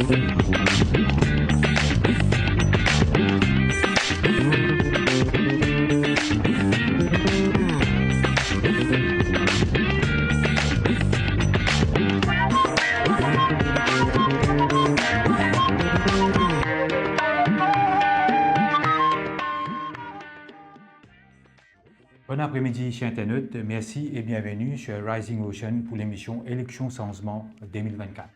Bon après-midi, chers internautes. Merci et bienvenue sur Rising Ocean pour l'émission Élections Changement 2024.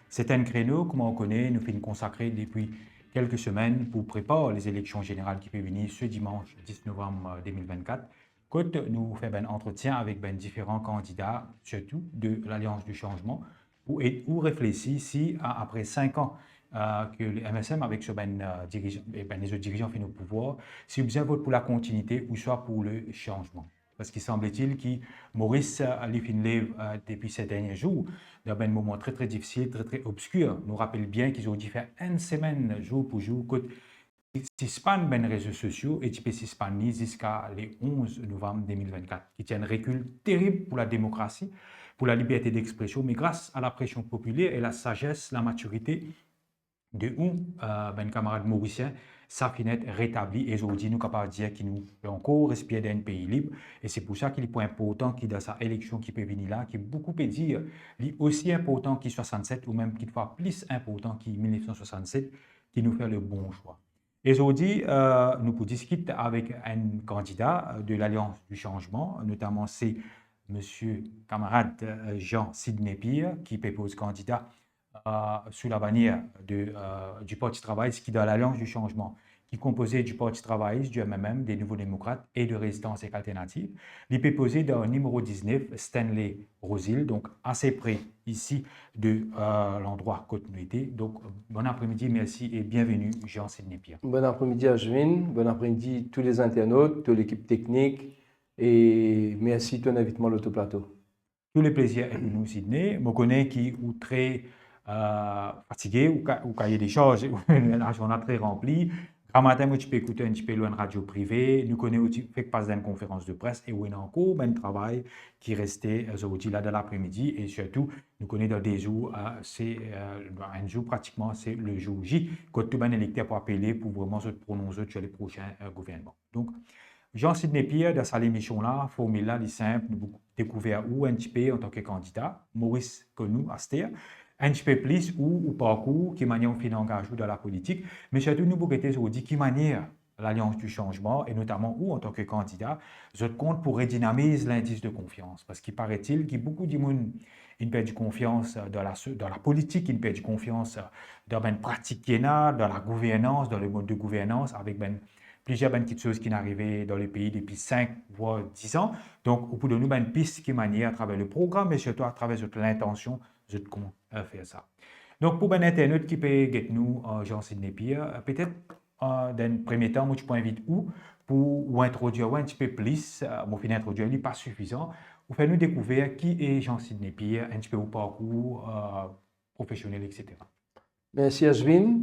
C'est un créneau, comme on connaît, nous finissons consacré depuis quelques semaines pour préparer les élections générales qui peuvent venir ce dimanche 10 novembre 2024. Quand nous faisons un entretien avec différents candidats, surtout de l'Alliance du Changement, pour réfléchir si, après 5 ans, que le MSM avec ce les autres dirigeants finissent au pouvoir, si vous vote pour la continuité ou soit pour le changement. Parce qu'il semble-t-il que Maurice Finlay, depuis ces derniers jours, dans un moment très très difficile, très très obscur, nous rappelle bien qu'ils ont dû faire une semaine jour pour jour, si span les réseaux sociaux et qui si span jusqu'à le 11 novembre 2024, qui tient un recul terrible pour la démocratie, pour la liberté d'expression, mais grâce à la pression populaire et la sagesse, la maturité, de où camarade mauricien, ça finit rétabli et aujourd'hui nous sommes capables de dire qu'il nous peut encore respirer dans un pays libre et c'est pour ça qu'il est point important qu'il dans sa élection qui peut venir là, qui est beaucoup peut dire, il est aussi important qu'il 67 ou même qu'il soit plus important qu'il 1967, qui nous fait le bon choix. Et aujourd'hui, nous pouvons discuter avec un candidat de l'Alliance du Changement, notamment c'est monsieur camarade Jean-Sidney Pierre qui propose candidat sous la bannière du Parti travailliste qui est dans l'Alliance du Changement, qui est composé du Parti travailliste, du MMM, des Nouveaux démocrates et de Résistance et Alternative. Il est posé dans le numéro 19, Stanley Rosil, donc assez près ici de l'endroit continuité. Donc, bon après-midi, merci et bienvenue, Jean-Sidney Pierre. Bon après-midi, Ajvin. Bon après-midi, tous les internautes, toute l'équipe technique et merci de ton invitement à l'autoplateau. Tout le plaisir est pour nous, Sidney. Je connais qui est très fatigué ou cahier des charges, la journée très remplie. Grand matin, tu peux écouter un petit peu loin de radio privée. Nous connaissons aussi fait que passe une conférence de presse et où il y a encore un travail qui restait aujourd'hui là dans l'après-midi et surtout nous connaissons dans des jours, c'est un jour pratiquement c'est le jour J quand tout le électeur pour appeler pour vraiment se prononcer sur les prochains gouvernements. Donc Jean-Sidney Pierre, dans cette émission-là, formule là, est simple, nous avons découvert où un petit peu en tant que candidat, Maurice Connu, Aster, un petit peu plus ou parcours, qui manière on finit engagé dans la politique, mais surtout nous avons dit qui manière l'Alliance du Changement et notamment où en tant que candidat, je compte pour redynamiser l'indice de confiance parce qu'il paraît-il qu'il y a beaucoup de monde qui perd confiance dans la politique, qui perd confiance dans la pratique dans la gouvernance, dans le mode de gouvernance avec plusieurs petites choses qui sont arrivées dans le pays depuis 5 voire 10 ans. Donc, au bout de nous, une piste qui manière à travers le programme, mais surtout à travers l'intention de comment faire ça. Donc, pour un internaute qui peut get nous, Jean-Sidney Pierre, peut-être dans un premier temps, moi, je peux inviter pour introduire un petit peu plus, mon fin d'introduire, il n'est pas suffisant, pour faire nous découvrir qui est Jean-Sidney Pierre, un petit peu au parcours professionnel, etc. Merci, Ajvin.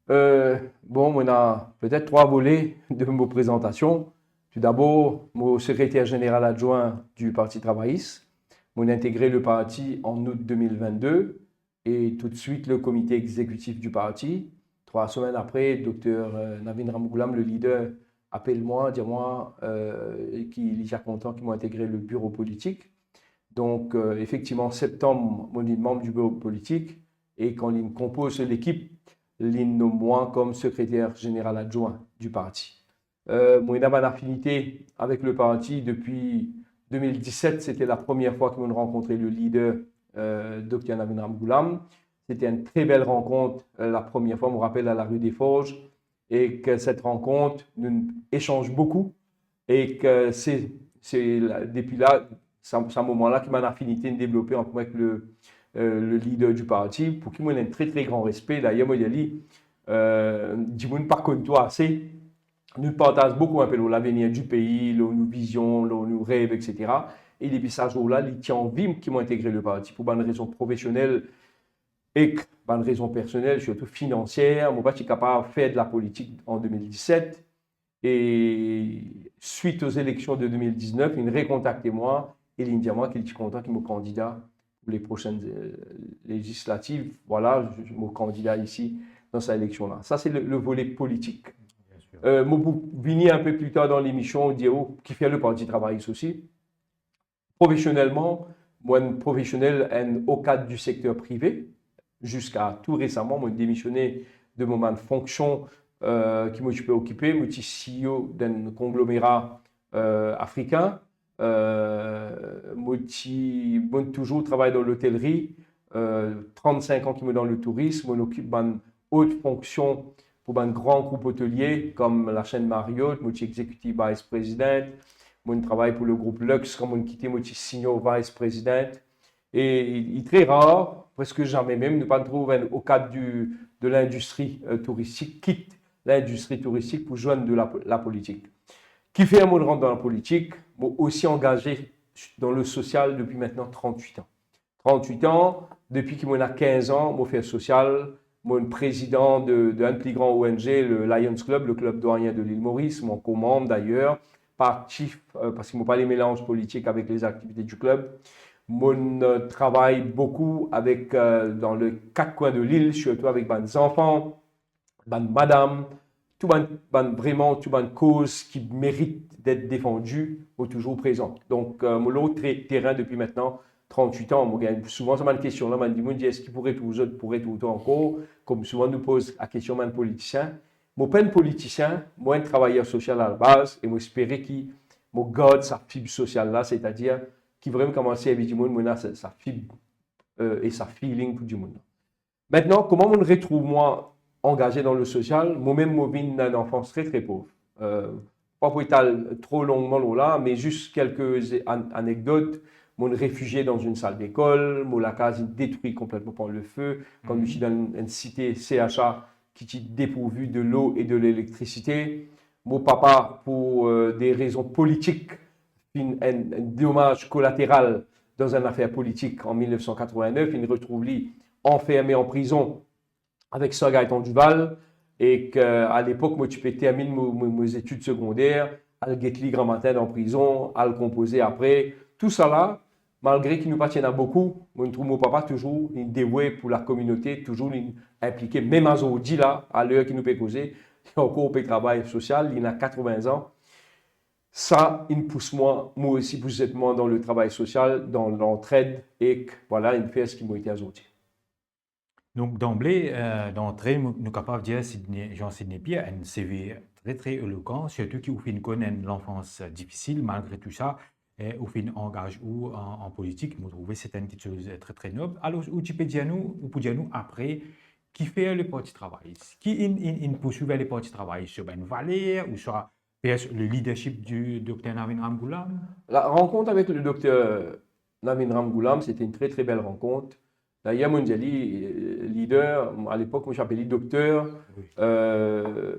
Bon, on a peut-être 3 volets de mes présentations. Tout d'abord, mon secrétaire général adjoint du Parti travailliste. On a intégré le parti en août 2022 et tout de suite le comité exécutif du parti. 3 semaines après, Dr Navin Ramgoolam, le leader, appelle-moi, dis-moi qu'il est déjà content qu'ils m'ont intégré le bureau politique. Donc, effectivement, en septembre, on est membre du bureau politique et quand il compose l'équipe, il nomme moi comme secrétaire général adjoint du parti. Moi, j'ai une affinité avec le parti depuis 2017. C'était la première fois que nous rencontré le leader, Dr Navin Ramgoolam. C'était une très belle rencontre, la première fois, je me rappelle, à la rue des Forges. Et que cette rencontre, nous échangeons beaucoup. Et que c'est depuis là, c'est à ce moment-là que mon affinité s'est développée entre moi avec le leader du parti, pour qui moi j'ai un très très grand respect. D'ailleurs, moi, il a dit, dis-moi pas comme toi assez. Nous partageons beaucoup un peu l'avenir du pays, nos visions, nos rêves, etc. Et depuis ce jour-là, il tient en vie qui m'ont intégré le parti pour une raison professionnelle et une raison personnelle, surtout financière. Moi, je suis capable de faire de la politique en 2017. Et suite aux élections de 2019, il me recontacté moi et il me dit à moi qu'il est content qu'il me candidat pour les prochaines législatives. Voilà, je suis mon candidat ici dans cette élection-là. Ça, c'est le volet politique. Bien sûr. Moi, venir un peu plus tard dans l'émission, dire qui fait le Parti travailliste aussi. Professionnellement, moi, un professionnel au cadre du secteur privé, jusqu'à tout récemment, moi, démissionné de mon fonction qui m'occupait occupé, moi, je suis CEO d'un conglomérat africain. Moi, toujours travaillé dans l'hôtellerie, 35 ans qui me dans le tourisme, on occupe une haute fonction pour un grand groupe hôtelier comme la chaîne Marriott, moi, je suis executive vice president. Moi, je travaille pour le groupe Lux, comme on quitté, moi, je suis senior vice president. Et il est très rare, presque jamais même, ne pas trouver au cadre de l'industrie touristique, quitte l'industrie touristique pour joindre de la politique. Qui fait un mot de rentre dans la politique, moi aussi engagé dans le social depuis maintenant 38 ans. 38 ans, depuis qu'il a 15 ans, moi fait social, moi président d'un plus grand ONG, le Lions Club, le club doyen de l'île Maurice, mon co-membre d'ailleurs, pas actif parce qu'il ne pas les mélanges politiques avec les activités du club. Moi travaille beaucoup avec, dans les 4 coins de l'île, surtout avec mes enfants, madame, vraiment tout une cause qui mérite d'être défendue ou toujours présent. Donc, l'autre terrain depuis maintenant 38 ans, souvent, ça m'a une question là, je me dis, est-ce qu'il pourrait tout encore, comme souvent nous pose la question d'un politicien. Moi, pas un politicien, moi, un travailleur social à la base, et moi, j'espérais qu'il me garde sa fibre sociale là, c'est-à-dire qu'il vraiment commencer à vivre du monde, sa fibre et sa feeling pour du monde. Maintenant, comment on me retrouve, moi, engagé dans le social, moi-même, je viens d'une enfance très, très pauvre. Pas pour étaler trop longuement là, mais juste quelques anecdotes. Mon réfugié dans une salle d'école, mon la case détruite complètement par le feu, comme je suis dans une cité CHA qui est dépourvue de l'eau et de l'électricité. Mon papa, pour des raisons politiques, un dommage collatéral dans une affaire politique en 1989, il retrouve lui enfermé en prison avec Sir Gaëtan Duval, et qu'à l'époque, moi, tu peux terminer mes études secondaires, à le grand matin en prison, à le composer après. Tout ça là, malgré qu'il nous appartient à beaucoup, moi, je trouve mon papa toujours dévoué pour la communauté, toujours impliqué, même à aujourd'hui là, à l'heure qu'il nous peut causer, il a encore un travail social, il a 80 ans. Ça, il me pousse moi aussi, positivement dans le travail social, dans l'entraide, et voilà, il fait ce qui m'a été aujourd'hui. Donc, d'emblée, d'entrée, nous sommes capables de dire que Jean-Sidney Pierre a un CV très, très éloquent, surtout qu'il a connu l'enfance difficile, malgré tout ça, et au fin engage en politique. Nous trouvons que c'est une chose très, très noble. Alors, tu peux dire nous après, qui fait le Parti travailliste? Qui poursuit le Parti travailliste sur une valeur ou sur le leadership du Dr Navin Ramgoolam? La rencontre avec le Dr Navin Ramgoolam, c'était une très, très belle rencontre. D'ailleurs, Mondjali, leader, à l'époque, moi j'appelais docteur.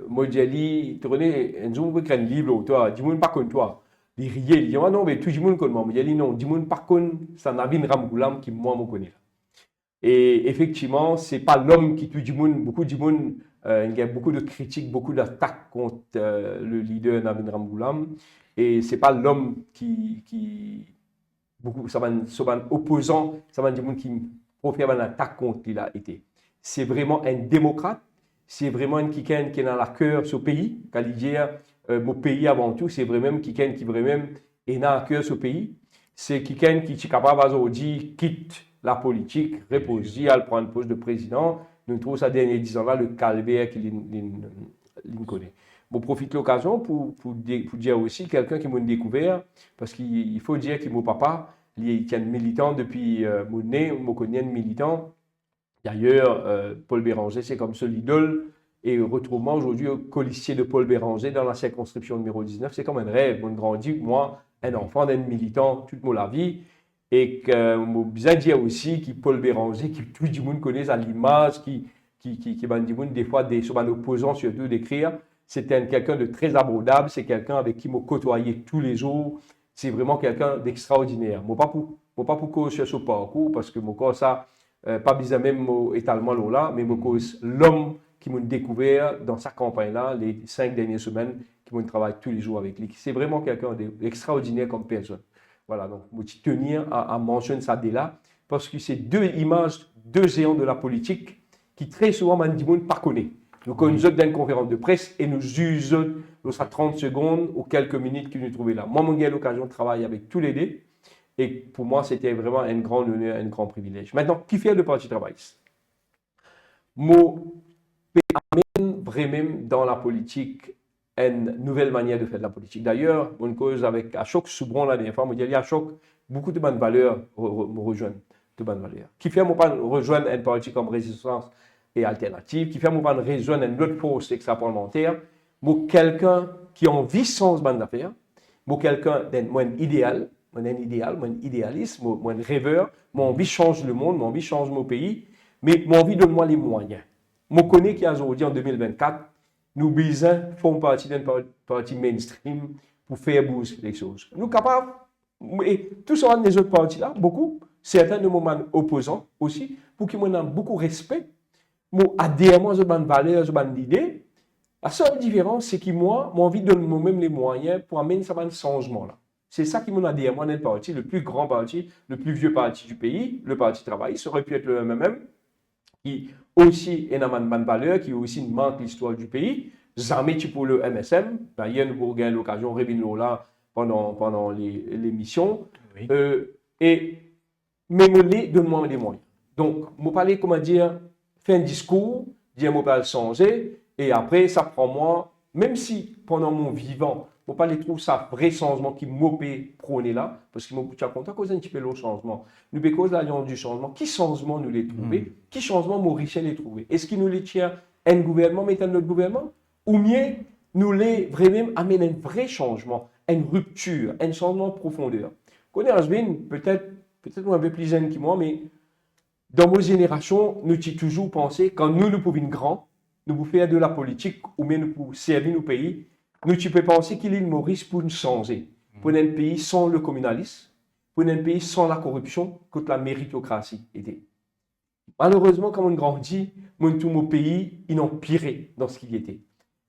Mondjali, tu connais, un jour, on un livre, toi, dis-moi pas comme toi. Il riait, il dit, ah non, mais tout le monde connaît moi. Mondjali, non, dis-moi pas comme ça, Navin Ramgoolam qui, moi, me connaît. Et effectivement, c'est pas l'homme qui tue du monde, beaucoup du monde, il y a beaucoup de critiques, beaucoup d'attaques contre le leader Navin Ramgoolam. Et c'est pas l'homme beaucoup, ça va opposant, ça va du monde qui pour faire une attaque contre il a été. C'est vraiment un démocrate, c'est vraiment un quelqu'un qui est dans la cœur ce pays, quand il dit mon pays avant tout, c'est vraiment quelqu'un qui vraiment est dans la cœur ce pays. C'est quelqu'un qui est capable aujourd'hui quitte la politique, repose, à prendre le poste de président. Nous trouvons ça dernier 10 ans là le calvaire qu'il connaît. Je profite de l'occasion pour dire aussi quelqu'un qui m'a découvert, parce qu'il faut dire que mon papa, il est un militant depuis mon nez, je connais un militant. D'ailleurs, Paul Béranger, c'est comme ça l'idole. Et retrouvement aujourd'hui au colistier de Paul Béranger dans la circonscription numéro 19, c'est comme un rêve. On grandit, moi, un enfant d'un militant toute ma vie. Et que je bien dire aussi que Paul Béranger, qui tout le monde connaît à l'image, qui des fois des opposants surtout d'écrire, c'était quelqu'un de très abordable, c'est quelqu'un avec qui je côtoyé tous les jours. C'est vraiment quelqu'un d'extraordinaire. Je ne pas pour cause sur ce parcours, parce que mon corps, ça, pas bizarre même étalement là, mais mon cause l'homme qui m'a découvert dans sa campagne-là, les 5 dernières semaines, qui m'a travaillé tous les jours avec lui. C'est vraiment quelqu'un d'extraordinaire comme personne. Voilà, donc je tenir à mentionner ça dès là, parce que c'est deux images, deux géants de la politique qui très souvent, man, ne pas connaît. Nous connaissons dans une conférence de presse et nous usons nos 30 secondes ou quelques minutes que nous trouvons là. Moi, j'ai eu l'occasion de travailler avec tous les deux et pour moi, c'était vraiment un grand honneur, un grand privilège. Maintenant, qui fait le Parti travailliste? Moi, amène vraiment dans la politique une nouvelle manière de faire de la politique. D'ailleurs, une cause avec Ashok Soubron la dernière fois, je dis à Ashok, beaucoup de bonnes valeurs me rejoignent, de bonnes valeurs. Qui fait moi pas rejoindre un parti comme Résistance et Alternative, qui fait moi pas rejoindre une autre force extra-parlementaire, moi quelqu'un qui a envie sans bande d'affaires, moi quelqu'un d'un idéal, moi un idéal, moi un idéaliste, moi un rêveur, moi envie de changer le monde, moi envie de changer mon pays, mais moi envie de moi les moyens. Moi connais qu'aujourd'hui en 2024, nous besoin font partie d'un parti mainstream pour faire bouger les choses. Nous capables, et tous les autres partis là, beaucoup, certains de moments opposants aussi, pour qu'ils m'en beaucoup de respect, moi adhérement à bonnes valeurs, à bonnes idées. La seule différence, c'est que moi, j'ai envie de donner moi-même les moyens pour amener ça un changement là. C'est ça qui m'a adhéré moi dans le parti, le plus grand parti, le plus vieux parti du pays, le Parti travailliste, ça aurait pu être le MMM, qui aussi est une bonne valeur, qui aussi manque l'histoire du pays. Jamais tu pour le MSM. D'ailleurs, nous avons eu l'occasion de revenir là pendant l'émission. Oui. Mais donne-moi des moyens. Donc, je parler, comment dire, faire un discours, dire que je vais le changer, et après, ça prend moi, même si pendant mon vivant, je ne pas trouver ça vrai changement qui m'a prôné là, parce que je suis content cause un petit peu le changement. Nous cause l'alliance du changement. Qui changement nous les trouver? Qui changement Mauricien les trouver? Est-ce qu'il nous les tient un gouvernement, mais un autre gouvernement? Ou mieux, nous les vraiment amener un vrai changement, une rupture, un changement de profondeur. Connais Asbin, peut-être un peu plus jeune que moi, mais dans nos générations, nous avons toujours pensé, quand nous pouvons grand, nous pouvons faire de la politique, ou bien nous pouvons servir nos pays, nous pouvons penser qu'il est le Maurice pour nous changer. Pour un pays sans le communalisme, pour un pays sans la corruption, que la méritocratie était. Malheureusement, quand on grandit, tous nos pays, ils ont piré dans ce qu'il était.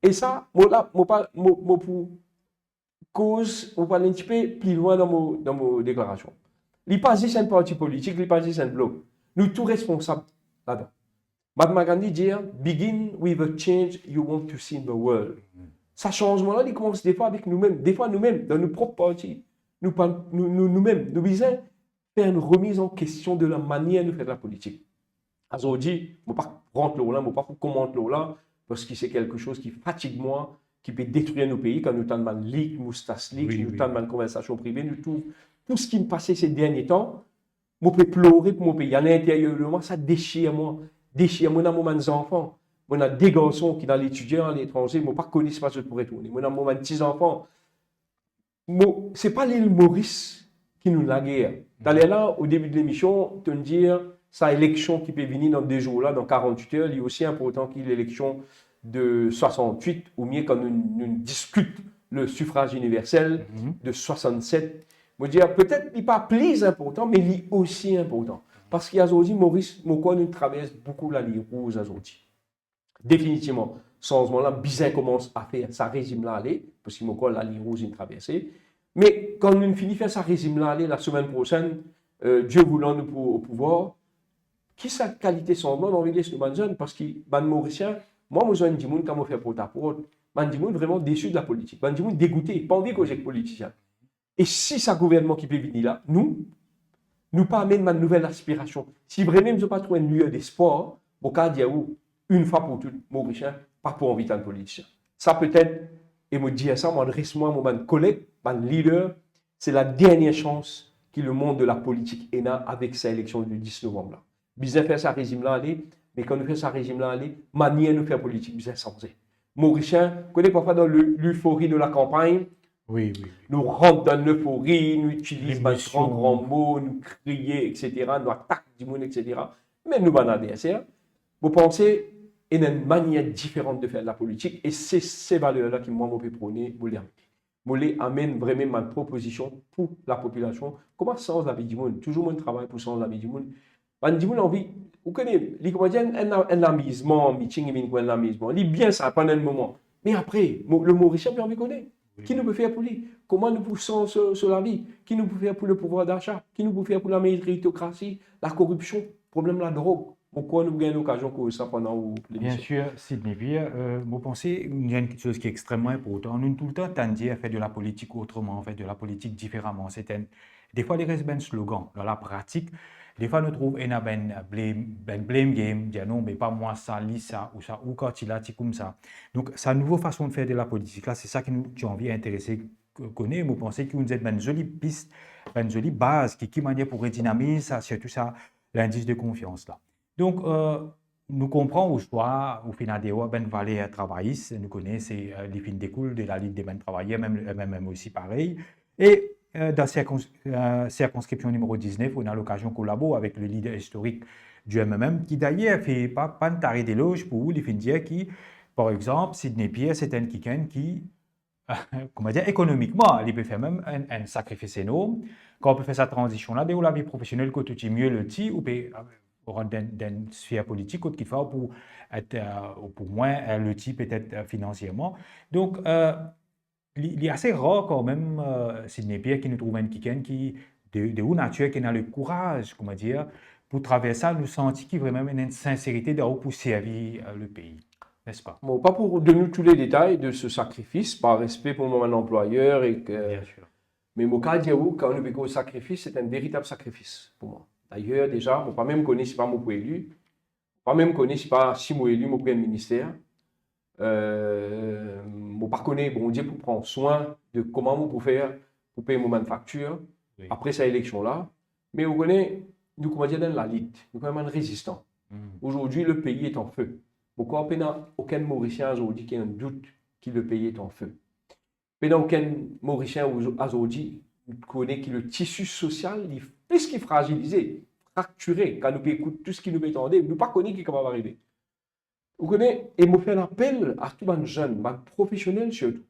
Et ça, moi, pour cause, on va aller un petit peu plus loin dans mon déclaration. Il n'est pas juste un parti politique, il n'est pas juste un bloc. Nous tous responsables là-dedans. Mahatma Gandhi dit, begin with the change you want to see in the world. Ce changement-là, il commence des fois avec nous-mêmes, des fois nous-mêmes, dans nos propres partis. Nous-mêmes, nous visons faire une remise en question de la manière de faire de la politique. Aujourd'hui, je ne vais pas rentrer là, je ne vais pas commenter là, parce que c'est quelque chose qui fatigue moi, qui peut détruire nos pays, quand nous avons une ligue, moustache ligue, nous avons une conversation privée, tout ce qui me passait ces derniers temps, je peux pleurer pour mon pays. À l'intérieur de moi, ça déchire moi. Dans mes enfants. Moi, j'ai des garçons qui sont l'étudiant à l'étranger, je ne connais pas ce que je pourrais tourner. Moi, j'ai mes petits-enfants. Ce n'est pas l'île Maurice qui nous la guerre. D'aller là, au début de l'émission, te dire, sa élection qui peut venir dans 2 jours là, dans 48 heures, il est aussi important que l'élection de 68, ou mieux quand nous discutons le suffrage universel de 67. Je veux dire, peut-être il n'est pas plus important, mais il est aussi important. Parce qu'il y a aujourd'hui, Maurice, nous traverse beaucoup la ligne rouge aujourd'hui. Définitivement, ce changement-là, bizarre commence à faire sa régime-là aller, parce qu'il la ligne rouge est traversée. Mais quand nous finissons de faire sa régime-là aller, la semaine prochaine, Dieu voulant nous au pouvoir, qui sa qualité changement dans l'église de jeune, parce que les Mauriciens, moi, je dis quand je fais porte-à-porte, je dis vraiment déçu de la politique, je dis dégoûté, pas envie que j'ai politicien. Et si ce gouvernement qui peut venir là, nous pas amener ma nouvelle aspiration. Si vraiment nous n'avons pas trouvé un lieu d'espoir, au cas dire une fois pour toutes, Mauricien, pas pour envie d'un politicien. Ça peut-être, et me dire ça, m'adresse-moi à mon collègue, mon leader, c'est la dernière chance que le monde de la politique ait avec sa élection du 10 novembre là. Bizarre faire sa régime-là aller, mais quand nous faisons sa régime-là aller, manière de faire politique, bizarre changer. Mauricien, connaît parfois dans l'euphorie de la campagne, oui. Nous rentrons dans l'euphorie, nous utilisons de grands mots, nous crions, etc., nous attaquons du monde, etc. Mais nous, avons adversaire. Vous pensez, il y a une manière différente de faire de la politique, et c'est ces valeurs-là qui, moi, je peux prôner, je les amène vraiment ma proposition pour la population. Comment changer la vie du monde? Toujours mon travail pour changer la vie du monde. Du monde envie, vous connaissez, les Canadiens, un amusement, meeting, un amusement. Il est bien ça pendant un moment. Mais après, le Mauricien, j'ai envie de connaître. Qui nous peut faire pour lui? Comment nous poussons sur la vie? Qui nous peut faire pour le pouvoir d'achat? Qui nous peut faire pour la méritocratie, la corruption, problème de la drogue? Pourquoi nous gagnons l'occasion pour ça pendant Bien l'émission? sûr, Sidney Pierre, vous pensez, il y a une chose qui est extrêmement importante. Nous, tout le temps, tendons à faire de la politique autrement, faire de la politique différemment. Des fois, il reste un slogan. Dans la pratique, des fois, nous trouvons un blame game, dire non, mais pas moi, ça, lis ça, ou quand il a, tu comme ça. Donc, c'est une nouvelle façon de faire de la politique. Là, c'est ça qui nous a envie d'intéresser, connaître. Vous pensez que vous êtes une jolie piste, une jolie base, qui manière pour redynamiser ça, surtout ça, l'indice de confiance là. Donc, nous comprenons au choix, au final des ben valeurs travaillistes, nous connaissons, les fins découlent de la Ligue des ben travailleurs, même aussi pareil. Et dans la circonscription numéro 19, on a l'occasion de collaborer avec le leader historique du MMM, qui d'ailleurs fait pas un taré d'éloge pour les fins dire qui, par exemple, Sidney Pierre, c'est un qui, comment dire, économiquement, il peut faire même un sacrifice énorme. Quand on peut faire cette transition-là, de la vie professionnelle, que tout est mieux le petit, ou peut dans une sphère politique, qu'il faut pour être, pour moins le type peut-être financièrement. Donc, il est assez rare quand même, Sidney Pierre, qui nous trouve un kiken qui, de haut nature, qui a le courage, comment dire, pour traverser ça, nous sentir qu'il y a vraiment une sincérité de pour servir le pays, n'est-ce pas? Bon, pas pour donner tous les détails de ce sacrifice, par respect pour mon employeur, Bien sûr. mais mon cas, quand on veut au sacrifice, c'est un véritable sacrifice pour moi. D'ailleurs, déjà, je ne pas même connaître si pas mon élu, pas même connaître si pas si mon élu, mon premier ministère. Je pas connaître, bon Dieu, pour prendre soin de comment vous pouvez faire pour payer mon manufacture après cette élection-là. Mais vous connaissez, nous, comment dire, dans la lutte, nous, sommes résistants. Aujourd'hui, le pays est en feu. Pourquoi aucun Mauricien aujourd'hui qui a un doute que le pays est en feu? Mais aucun Mauricien aujourd'hui connaît que le tissu social est plus qu'il fragilisé, fracturé, quand nous écoutons tout ce qui nous est tendu, nous ne pas connaître qui va arriver. Vous connaissez, et je fais un appel à tous les jeunes, les professionnels surtout,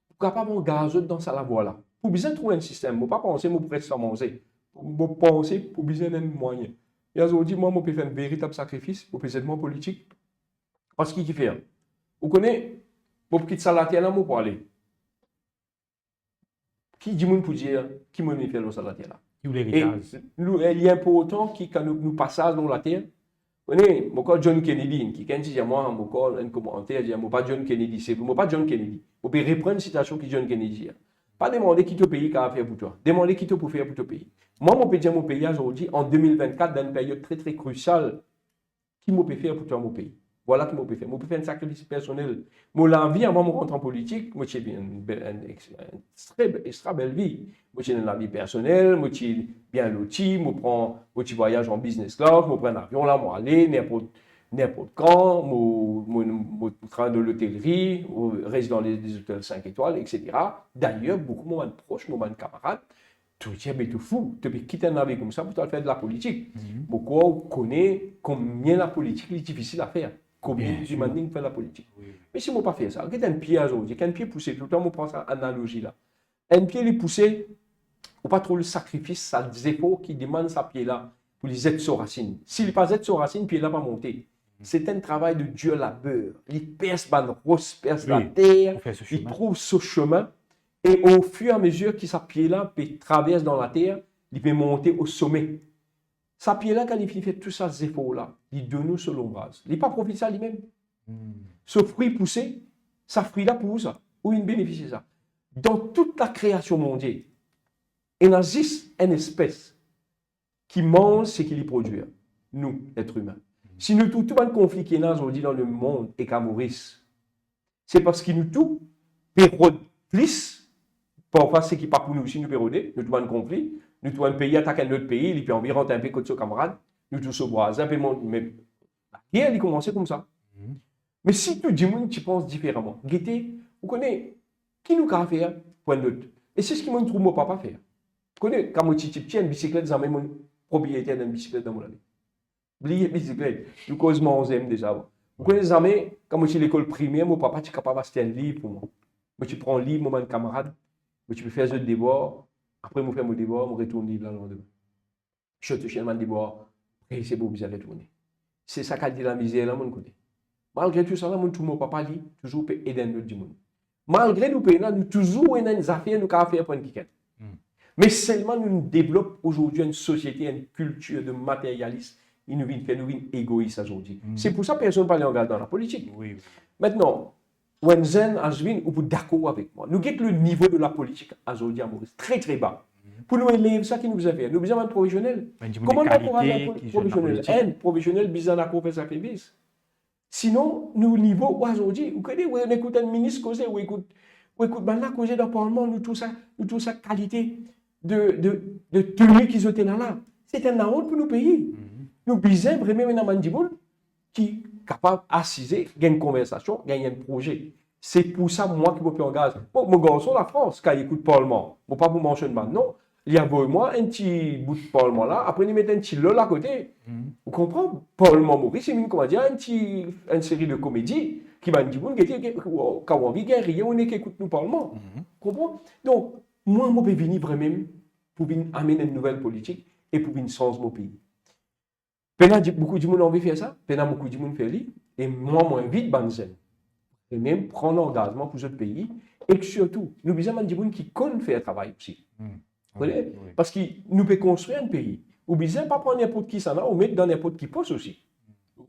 pour capable de gazer dans sa voie-là. Pour bien trouver un système, je ne pas penser que je pourrais ça manger. Je penser pour bien un moyen. Et aujourd'hui, moi, je peux faire un véritable sacrifice pour présentement politique. Parce qu'il fait. Vous connaissez, pour quitter ça la terre, là, pour aller. Qui dit pour dire, qui me fait dans ça la terre là? Et il y a important qui, quand nous passons dans la terre, vous connaissez, moi, John Kennedy, qui quand dit moi, un commentaire, dit moi pas John Kennedy, c'est moi pas John Kennedy. Vous pouvez reprendre une citation qui John Kennedy. Pas demander qui te pays qu'a faire pour toi. Demander qui te peut faire pour ton pays. Moi, je peux dire mon pays aujourd'hui, en 2024, dans une période très très cruciale, qui me peut faire pour toi mon pays. Voilà ce que je peux faire. Je peux faire un sacrifice personnel. Moi, la vie avant de rentrer en politique, moi, j'ai une extra belle vie. Moi, j'ai la vie personnelle, moi, j'ai bien loti, moi, je voyage en business class, je prends un avion là, moi, aller n'importe quand, moi, travaille dans l'hôtellerie, je reste dans les hôtels 5 étoiles, etc. D'ailleurs, beaucoup de proches, de camarades, tu es tout fou, tu peux quitter un avion comme ça pour faire de la politique. Pourquoi on connaît combien la politique est difficile à faire? Combien de demanding faire la politique. Oui. Mais si je ne pas faire ça, il y a un pied aujourd'hui, un pied poussé, tout le temps, on prend cette analogie-là. Un pied est poussé, on pas trop le sacrifice, ça des efforts qui demande sa pied-là pour les aides sur racine. S'il n'est pas aide sur racine, le pied-là va monter. C'est un travail de Dieu labeur. Il perce la rose, perce la terre, il trouve ce chemin, et au fur et à mesure que sa pied-là traverse dans la terre, il peut monter au sommet. Sa pied-là, quand il fait tout ça, ces efforts-là, il donne nous sur l'ombrage. Il n'est pas profité ça lui-même. Ce fruit poussé, sa fruit-là pousse, ou il bénéficie de ça. Dans toute la création mondiale, il existe une espèce qui mange ce qu'il produit. Nous, êtres humains. Si nous tout le conflit qui est aujourd'hui dans le monde et qu'à Maurice, c'est parce que nous tout période plus, parfois ce qui n'est pas pour nous aussi, nous péroder, nous tout le conflit. Nous tous un pays attaque un autre pays, il peut environ un peu contre ses camarades, nous tous au bois, un peu mais rien il commence comme ça. Mais si tu dis tu penses différemment, Guettez, vous connaissez qui nous a fait pour un autre. Et c'est ce qui me trouve mon papa faire. Vous connaissez quand moi petit une bicyclette, j'ai mon propriétaire d'une bicyclette dans mon année. Oubliez bicyclette, nous cause mon 11e déjà. Vous connaissez jamais quand moi suis l'école primaire, mon papa tu capable d'acheter un livre pour moi. Moi tu prends un livre, mon camarade, moi tu peux faire un devoir. Après, je fais mon devoir, je retourne libre le lendemain. Je te cherche mon devoir, et c'est beau, je retourner. C'est ça qui dit la misère, là, mon côté. Malgré tout ça, là, tout mon papa lit, toujours peut aider un autre du monde. Malgré nous pays, nous toujours une affaire, nous avons fait pour une quiquette. Mais seulement nous développons aujourd'hui une société, une culture de matérialisme. Nous sommes égoïstes aujourd'hui. C'est pour ça que personne ne parle dans la politique. Oui. Maintenant, Wenzen, Ashwin, vous êtes d'accord avec moi. Nous avons le niveau de la politique aujourd'hui à Maurice, très très bas. Pour nous élèves, ça qui nous a fait. Nous avons un professionnel. Comment on peut avoir un professionnel? Un professionnel, bizarre à couper sa févis. Sinon, nous niveau aujourd'hui, vous connaissez, on écoute un ministre causer, on écoute maintenant causer dans le Parlement, nous tout ça qualité de tenue qu'ils ont là. C'est un honte pour nous payer. Nous bisons vraiment un mandibule qui est capable d'assiser, gagner une conversation, gagner un projet. C'est pour ça, moi, qui me peux engager. Bon, mon garçon, la France, quand il écoute le Parlement, je ne vais pas vous mentionner maintenant, il y a moi un petit bout de Parlement là, après il met un petit là à côté. Vous comprenez? Parlement Maurice, c'est une comédie, une série de comédies qui m'a dit, quand on vit guerrier, on est qui écoute nous Parlement. Vous comprenez? Donc, moi, je peux venir vraiment pour amener une nouvelle politique et pour venir changer mon pays. Beaucoup de gens ont envie de faire ça, beaucoup de gens fait ça, et moi, j'invite Banzen. Et même prendre l'engagement pour ce pays, et surtout, nous avons des gens qui connaissent faire le travail aussi. Oui. Parce que nous pouvons construire un pays. Ou bien pas prendre n'importe qui ça là, ou mettre dans n'importe qui poste aussi.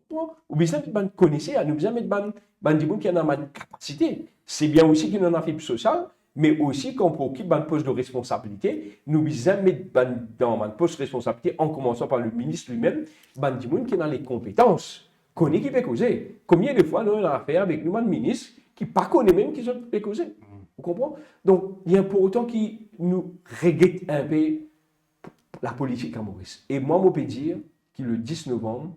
Ou bien mettre connaisseur, nous besoin mettre des gens qui ont une capacité. C'est bien aussi qu'ils ont un fait social, mais aussi qu'on peut occuper un poste de responsabilité. Nous besoin mettre dans un poste de responsabilité, en commençant par le ministre lui-même, des gens qui ont les compétences, connaît qui peut causer. Combien de fois nous avons affaire avec nous, un ministre qui ne connaît même qui peut causer. Vous comprenez? Donc, il est important qu'il nous regrette un peu la politique à Maurice. Et moi, je peux dire que le 10 novembre,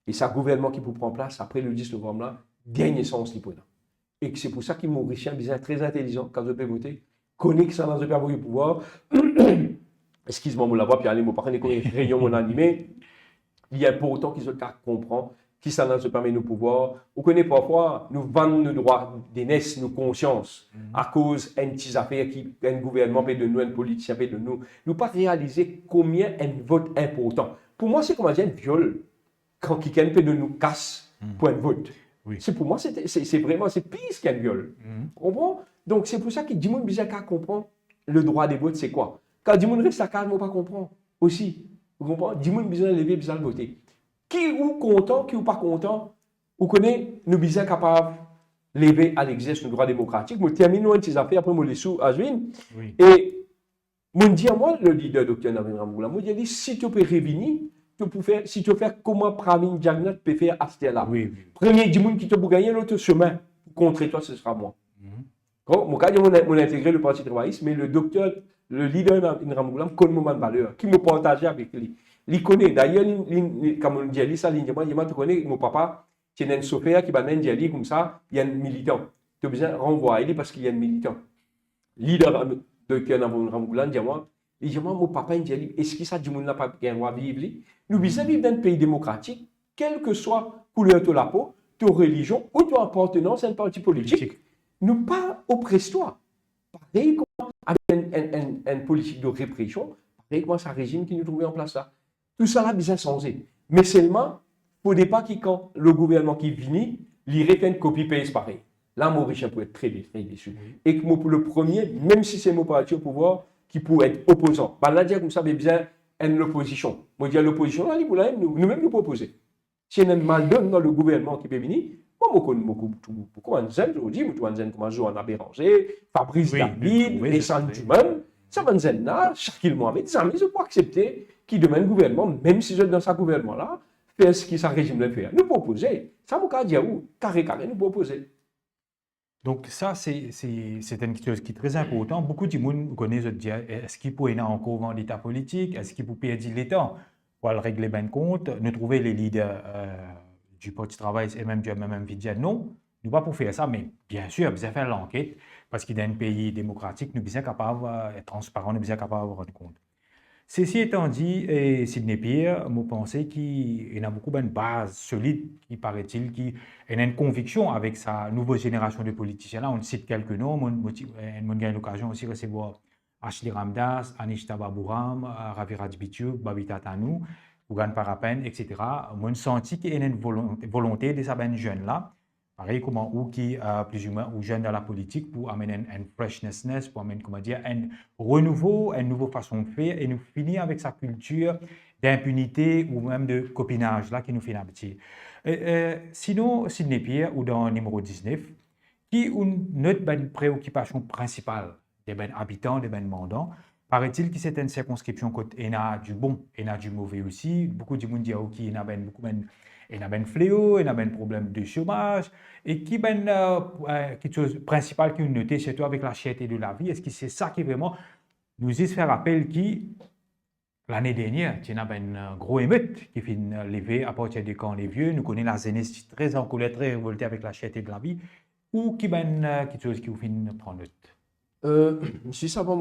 et c'est un gouvernement qui peut prendre place après le 10 novembre, là, dernier sens qu'il et que c'est pour ça que Mauricien est très intelligent quand je peux voter, connaît que ça dans le pays pouvoir. Excuse-moi, je la voix, puis allez, je ne parle pas de rayon mon animé. Il est important qu'ils soient comprendre qui ça nous permet de pouvoir. Vous connaissez parfois, nous vendons nos droits d'aînesse, nos consciences, à cause d'une petite affaire qui un gouvernement peut de nous, un politicien peut de nous. Nous pas réaliser combien un vote important. Pour moi, c'est comme un viol quand quelqu'un peut de nous casse pour un vote. Oui. C'est pour moi, c'est vraiment, c'est pire qu'un viol. Vous comprenez? Donc, c'est pour ça que Dimon bizarre qu'à comprendre le droit des votes, c'est quoi? Quand Dimon reste à calme, on pas comprendre aussi. Vous comprenez? Dimon bizarre lever, bizarre voter. Qui ou content, qui ou pas content, vous connaissez, nous bizarre capable de lever à l'exercice du droit démocratique. Je termine une petite affaire, après je les sous à Juin. Oui. Et je dis à moi, le leader docteur Navin Ramoula, je dis si tu peux revenir, si tu peux faire comment Pramine Diagnat peut faire à ce là. Oui. Premier Dimoun qui te peut gagner l'autre chemin, contre toi, ce sera moi. Mon cas, je intégré le Parti travailliste, mais le docteur, le leader Navin Ramoula, connaît mon valeur, qui me partageait avec lui. Il connaît, d'ailleurs, comme on dit, ça, il tu connais, mon papa, c'est un chauffeur qui va dire comme ça, il y a un militant. Tu as besoin de renvoyer parce qu'il y a un militant. Leader docteur Navin Ramoula, dis-moi, il dit, mon papa, il dit, est-ce que ça, du monde n'a pas bien droit vivre? Nous vivons dans un pays démocratique, quelle que soit couleur de la peau, ta religion ou ta appartenance à un parti politique, nous pas oppresse-toi. Pareil comme avec une politique de répression, pareil comme un régime qui nous trouvait en place là. Tout ça là, bien changé. Mais seulement, il ne faut pas que quand le gouvernement qui vient, il refait une copie-paste pareil. Là, Maurice peut être très déçu. Et que pour le premier, même si c'est mon parti au pouvoir, qui pourrait être opposant. Ben là, dire comme ça, mais bien, l'opposition. Moi, dire l'opposition, là, nous-mêmes nous proposer. Si il y a un mal dans le gouvernement qui peut venir, moi, je connais beaucoup Anzen, je dis, moi, Anzen, comment jouer en Abéranger, Fabrice David, et Sanduman, ça va Anzen là, Shakil Mohamed, des amis, je peux accepter qui demande le gouvernement, même si je suis dans ce gouvernement-là, faire ce qui sa régime le fait. Nous proposer. Ça, mon cas, dire où, carré, nous proposer. Donc ça, c'est une chose qui est très importante. Beaucoup de monde connaissent, est-ce qu'il peut y avoir encore vendre l'État politique? Est-ce qu'il peut perdre l'État pour le régler bien compte? Nous trouver les leaders du Parti travail et même du MMM qui disent non, nous pas pour faire ça, mais bien sûr, nous faire l'enquête parce qu'il y a un pays démocratique, nous sommes capables d'être transparents, nous sommes capables de rendre compte. Ceci étant dit, et Sidney Pierre, je pense qu'il y a beaucoup de bases solides, qui paraît-il, qui a une conviction avec sa nouvelle génération de politiciens. Là, on cite quelques noms. On a eu l'occasion aussi de recevoir Ashley Ramdas, Anish Tababouram, Ravi Rajbichuk, Babita Tanou, Ougan Parapen, etc. On a senti qu'il y a une volonté de ces jeunes-là Pareil, comment ou qui plus ou moins ou jeune dans la politique pour amener un freshness, pour amener comment dire un renouveau, une nouvelle façon de faire et nous finir avec sa culture d'impunité ou même de copinage là qui nous fait petit. Sinon, Sidney Pierre ou dans le numéro 19, qui est notre préoccupation principale des habitants, des mandants, paraît-il que c'est une circonscription qui a du bon et du mauvais aussi. Beaucoup de monde dit qu'il y a beaucoup de fléaux, il y a un problème de chômage, et qui est quelque chose de principal qui nous noté, surtout avec la cherté de la vie. Est-ce que c'est ça qui vraiment nous a fait rappel qui, l'année dernière, il y a un gros émeute qui fait lever à partir de quand les vieux, nous connaissons la jeunesse très en colère, très révoltée avec la cherté de la vie, ou qui quelque chose qui vous fait prendre note? Si ça va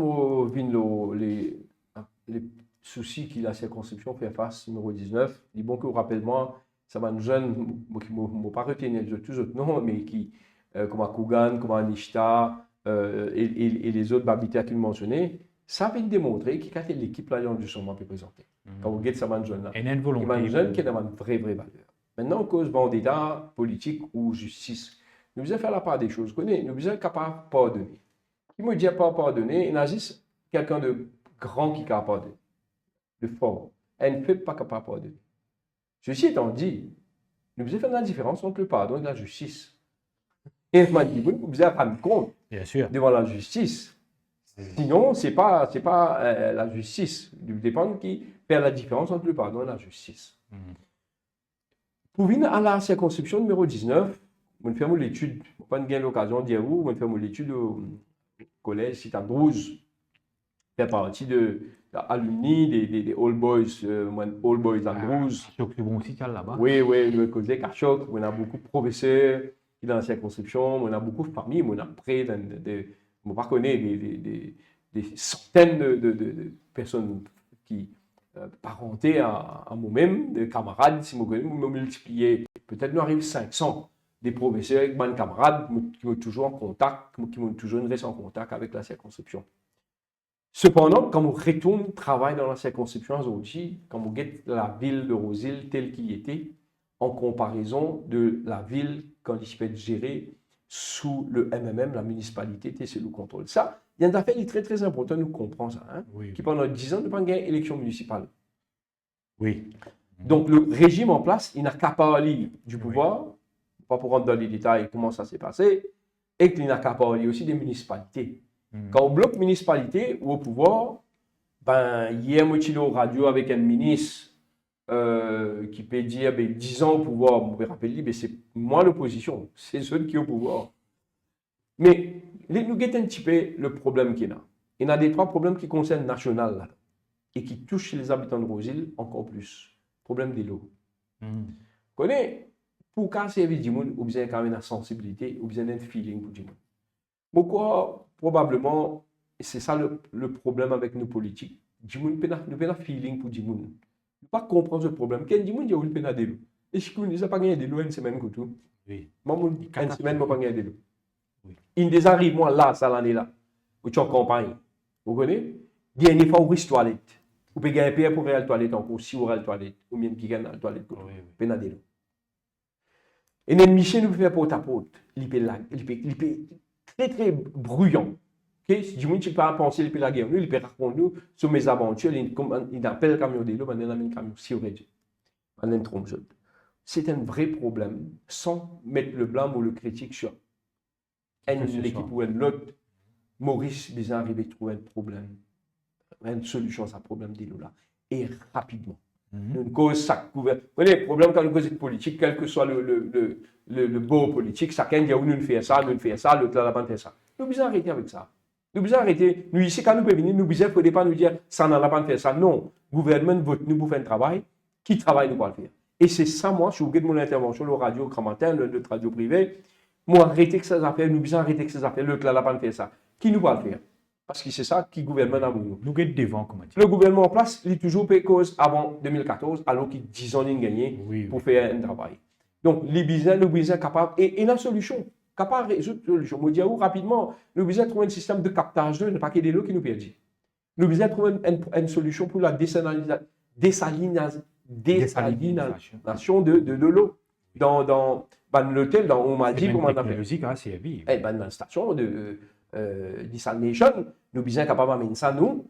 les soucis que la circonscription fait face, numéro 19, il est bon que vous rappelez-moi, ça va un jeune, qui ne m'a pas retenu tous autres noms, mais qui, comme à Kougan, comme à Nishta, et les autres habitants qu'il mentionnait, ça vient démontrer qu'il y a l'équipe là du changement peut présenter. Quand vous regardez ça va un jeune là, il y a une volonté. Il y a un jeune qui a une vraie valeur. Maintenant, en cause vendetta, politique ou justice, nous devons faire la part des choses. Nous devons être capables de pardonner. Qui me dit pas pardonner, il y a juste quelqu'un de grand qui est capable de pardonner, de fort. Elle ne fait pas capable de pardonner. Ceci étant dit, nous devons faire la différence entre le pardon et la justice. Et il m'a dit, vous devez rendre compte devant la justice. Sinon, ce n'est pas la justice. Il dépend qui fait la différence entre le pardon et la justice. Pour venir à la circonscription numéro 19, on fait l'étude, je n'ai pas eu l'occasion de dire où, on fait l'étude au collège Citadrouze, fait partie de l'alumni des All Boys, All Boys Andrews. C'est bon aussi, là-bas. Oui, le collège Kachok, on a beaucoup de professeurs qui dans la circonscription, on a beaucoup de familles, on a près de on ne connaît des centaines de personnes qui parentées à moi-même, de camarades, si vous me multipliez, peut-être nous arrive 500 des professeurs avec mes camarades qui sont toujours en contact, qui sont toujours restés en contact avec la circonscription. Cependant, quand on retourne travailler dans la circonscription aujourd'hui, quand on guette la ville de Rosil telle qu'il était, en comparaison de la ville quand il peut être gérée sous le MMM, la municipalité, c'est le contrôle. Ça, il y a une affaire très très importante, nous comprenons ça, qui pendant 10 ans, ne pas gagner élection municipale. Oui. Donc le régime en place, il n'a qu'à parler du pouvoir, pas pour rentrer dans les détails comment ça s'est passé, et qu'il n'a qu'à parler aussi des municipalités. Quand on bloque municipalité ou au pouvoir, hier, moi, je suis au radio avec un ministre qui peut dire 10 ans au pouvoir, vous me rappelez, c'est moi l'opposition, c'est ceux qui sont au pouvoir. Mais nous guettons un petit peu le problème qu'il y a. Il y a des trois problèmes qui concernent national là, et qui touchent les habitants de Rosil encore plus. Problème de l'eau. Vous connaissez, pour casser les gens, vous avez quand même une sensibilité, vous avez un feeling pour les gens. Pourquoi? Probablement, c'est ça le problème avec nos politiques. Nous avons un feeling pour les gens. Nous ne pas comprendre ce problème. Quand les gens disent qu'ils ont de l'eau, et si vous n'avez pas gagné de l'eau une semaine que tout, une semaine, vous n'avez pas gagné de l'eau. Il nous arrive, moi, là, ça l'année là, où tu es en campagne. Vous connaissez? Il y a une fois où vous toilette. Vous pouvez gagner payer pour aller à la toilette encore, si vous allez à la toilette, ou même qui gagne à la toilette. Vous pouvez gagner de l'eau. Et les Michel nous fait porte à porte. Il est très très bruyant. Si je ne sais pas penser qu'il peut la guerre, il peut raconter nous sur mes aventures. Il appelle le camion de l'eau, il amène le camion si on trompe. C'est un vrai problème, sans mettre le blâme ou le critique sur l'équipe ou une autre. Maurice déjà arrivé à trouver un problème, une solution à ce problème de l'eau là, et rapidement. Une cause, ça couvre. Vous voyez, le problème quand nous causons politique, quel que soit le beau politique, chacun dit, nous fait ça, l'autre là-bas fait ça. Nous devons arrêter avec ça. Nous devons arrêter. Nous, ici, quand nous pouvons venir, nous devons pas nous dire, ça n'a pas fait ça. Non. Le gouvernement vote nous pour faire un travail. Qui travaille, nous pas le faire. Et c'est ça, moi, je regarde mon intervention, le radio grand matin, le radio privé. Moi, arrêter que ces affaires, nous devons arrêter que ces affaires, l'autre là-bas fait ça. Qui nous va le faire? Parce que c'est ça qui gouvernement a voulu. Nous sommes devant, comment dire. Le gouvernement en place, il a toujours payé cause avant 2014, alors qu'il a 10 ans de gagné pour faire un travail. Donc, les business, nous sommes capables, et la solution, capable de résoudre la solution. Je dis rapidement, nous devons trouver un système de captage d'eau, ne pas qu'il y ait de l'eau qui nous perd. Nous devons trouver une solution pour la désalination de l'eau. Ben, l'hôtel, on m'a dit C'est comment on une a fait. technologie grâce à vie. Eh ben, dans la station de desalination, nous sommes capables d'amener ça, nous,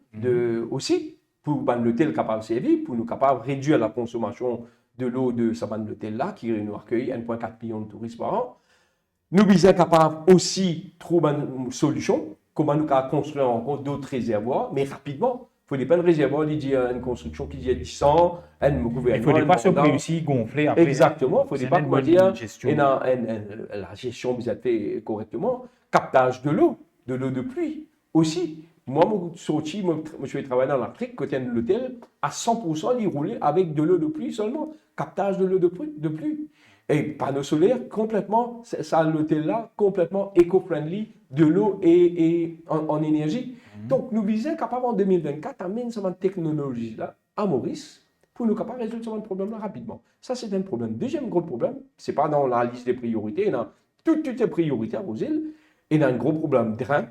aussi, pour ben, l'hôtel capable de servir, pour nous capables de réduire la consommation de l'eau de ce ben, hôtel-là, qui nous accueille 1,4 million de touristes par an. Nous sommes capables aussi de trouver une solution, comment nous construire encore d'autres réservoirs, mais rapidement. Il ne faut pas un réservoir, il dit une construction qui dit 10 ans, un gouvernement. Il ne faudrait pas se préussir gonfler après. Exactement, il ne faut pas comment dire, gestion. la gestion vous êtes fait correctement, captage de l'eau de pluie aussi. Moi, je vais travailler dans l'Afrique, côté de l'hôtel, à 100%, il roulait avec de l'eau de pluie seulement, captage de l'eau de pluie. Et panneaux solaires, complètement, ça, l'hôtel-là, complètement éco-friendly, de l'eau et en énergie. Donc, nous visons capable en 2024 d'amener cette technologie-là à Maurice pour nous capables de résoudre ce problème-là rapidement. Ça, c'est un problème. Deuxième gros problème, ce n'est pas dans la liste des priorités, dans toutes les priorités aux îles, et dans un gros problème de drain.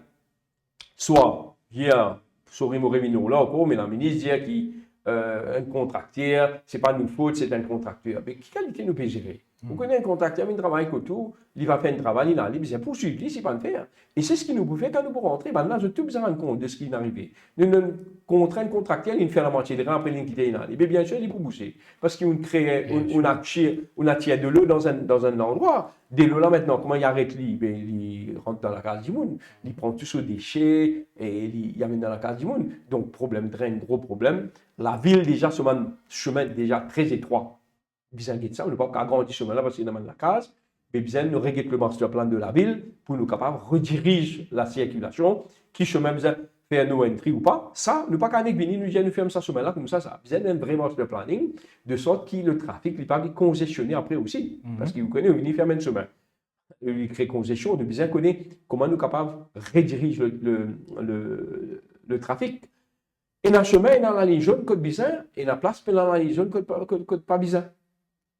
Soit, il y a, sur Rémino là encore, mais la ministre dit qu'un contracteur, ce n'est pas nous faute, c'est un contracteur. Mais quelle qualité nous peut gérer? Vous connaissez un contracteur, il travaille comme tout, il va faire un travail, il a libre, c'est poursuivre, il ne pas le faire. Et c'est ce qui nous fait quand nous pouvons rentrer. Ben là, je tout besoin de compte de ce qui est arrivé. Nous contraignons le contracteur, il fait la moitié de rien, après il quitte il a libre. Bien sûr, il est pour bouger. Parce qu'on crée, on attire de l'eau dans un endroit. Dès l'eau là maintenant, comment il arrête lui? Ben, il rentre dans la case du monde. Il prend tous ses déchets et il amène dans la case du monde. Donc, problème drain, gros problème. La ville, déjà, sur un chemin déjà très étroit. Besoin de ça, on ne peut pas agrandir ce chemin-là parce qu'il y a la case, mais besoin de régler le master plan de la ville pour nous capables de rediriger la circulation, qui chemin besoin faire no entry ou pas. Ça, nous pas qu'à nous viens de faire ça chemin-là comme ça, ça besoin d'un vrai master planning, de sorte que le trafic n'est pas congestionné après aussi. Parce que vous connaissez, on vient faire un chemin. Il crée congestion, on a besoin de connaître comment nous capables de rediriger le trafic. Et dans le chemin, dans la ligne jaune, code bizarre, et dans la place, dans la ligne jaune, code pas bizarre.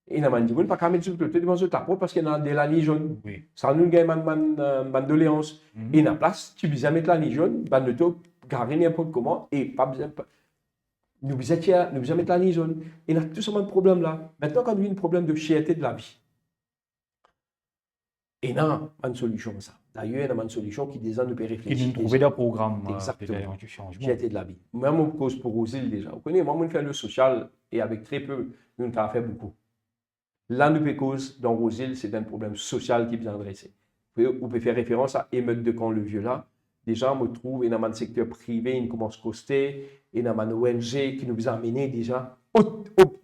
Et dans le monde, pas qu'à mettre sur le côté devant ce tableau parce qu'il y a de la ligne jaune. Oui. Ça nous gagne une doléance. Et dans la place, tu besoin mettre la ligne jaune, ben ne te garer n'importe comment et pas besoin. Nous besoin mettre la ligne jaune. Et on a tout ce problème là. Maintenant, quand on a un problème de cherté de la vie, et non, pas une solution ça. D'ailleurs, il y a une solution qui déjà nous peut réfléchir. Qui nous trouver des programmes. Exactement. Du changement. Cherté de la vie. Même on cause pour aux îles déjà. Vous connaissez, moi, on fait le social et avec très peu, nous avons fait beaucoup. Là, nous pouvons cause dans vos îles, c'est un problème social qui est bien adressé. Vous pouvez faire référence à Émeute de Camp le Vieux-là. Déjà, on me trouve dans le secteur privé, il commence à coster, et dans une ONG qui nous a amené déjà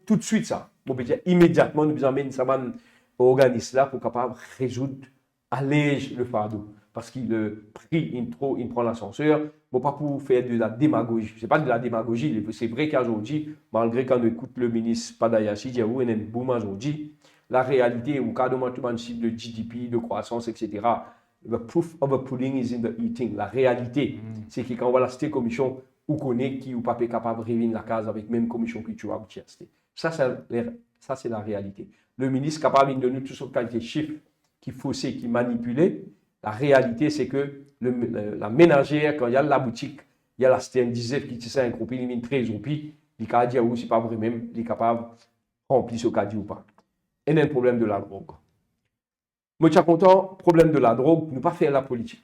tout de suite ça. On peut dire immédiatement, nous amène ça un organisme là pour capable résoudre, alléger le fardeau. Parce que le prix, il prend l'ascenseur, mais pas pour faire de la démagogie. Ce n'est pas de la démagogie. C'est vrai qu'aujourd'hui, malgré quand on écoute le ministre Padayashi, il y a un boom aujourd'hui. La réalité, au cas de de GDP, de croissance, etc., the proof of the pudding is in the eating. La réalité, c'est que quand on va la cité commission, on connaît qui ou pas capable de revenir la case avec même commission que tu as acheté. Ça, c'est la réalité. Le ministre capable de donner toutes sortes de chiffres qui faussent, qui manipulent. La réalité, c'est que la ménagère, quand il y a la boutique, il y a la sterne 10 qui tient un groupe, il met 13 roupies, il est capable de dire, c'est pas vrai même, il est capable de remplir ce caddie ou pas. Et il y a un problème de la drogue. Moi, je suis content, problème de la drogue, ne pas faire la politique.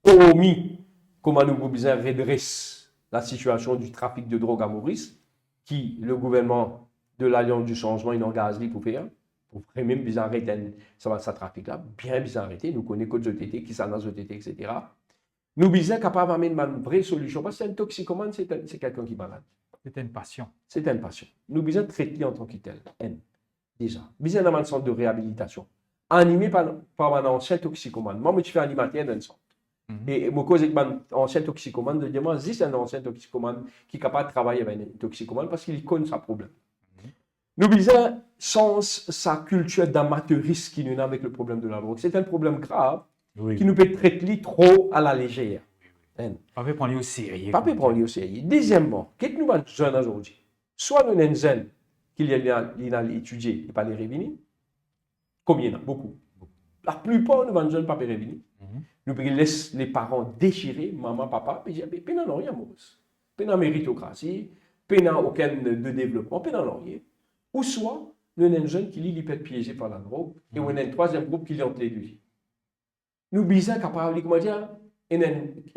Hormis comment nous avons besoin de redresser la situation du trafic de drogue à Maurice, qui le gouvernement de l'Alliance du Changement, il engage pour faire. Pour vraiment bien arrêter ce trafic-là, bien arrêter. Nous connaissons code OTT, qui s'en a OTT, etc. Nous sommes capables d'amener une vraie solution. Parce qu'un toxicomane, c'est quelqu'un qui est malade. C'est une passion. C'est une passion. Nous sommes traités en tant que tel. Déjà. Nous sommes dans un centre de réhabilitation. Animé par un ancien toxicomane. Moi, je suis animateur dans un centre. Et mon cause est un ancien toxicomane de dire, moi, c'est un ancien toxicomane qui est capable de travailler avec un toxicomane parce qu'il connaît sa problème. Nous disons, sans sa culture d'amateurisme qui nous a avec le problème de la drogue, c'est un problème grave qui nous peut traiter trop à la légère. Pas peut prendre au sérieux. Pas peut prendre au sérieux. Deuxièmement, qu'est-ce que nous avons jeunes aujourd'hui? Soit nous avons jeunes qui ont étudié et pas les revenus. Combien il y en a? Beaucoup. La plupart de nos jeunes pas les revenus. Nous laissons les parents déchirer, maman, papa, et dire, mais non, rien, Maurice. Pas de méritocratie, pas aucun de développement, pas rien. Ou soit, nous avons un jeune qui lit, il peut être piégé par la drogue, et on a un troisième groupe qui lit entre les deux. Nous sommes capables, comment dire, il y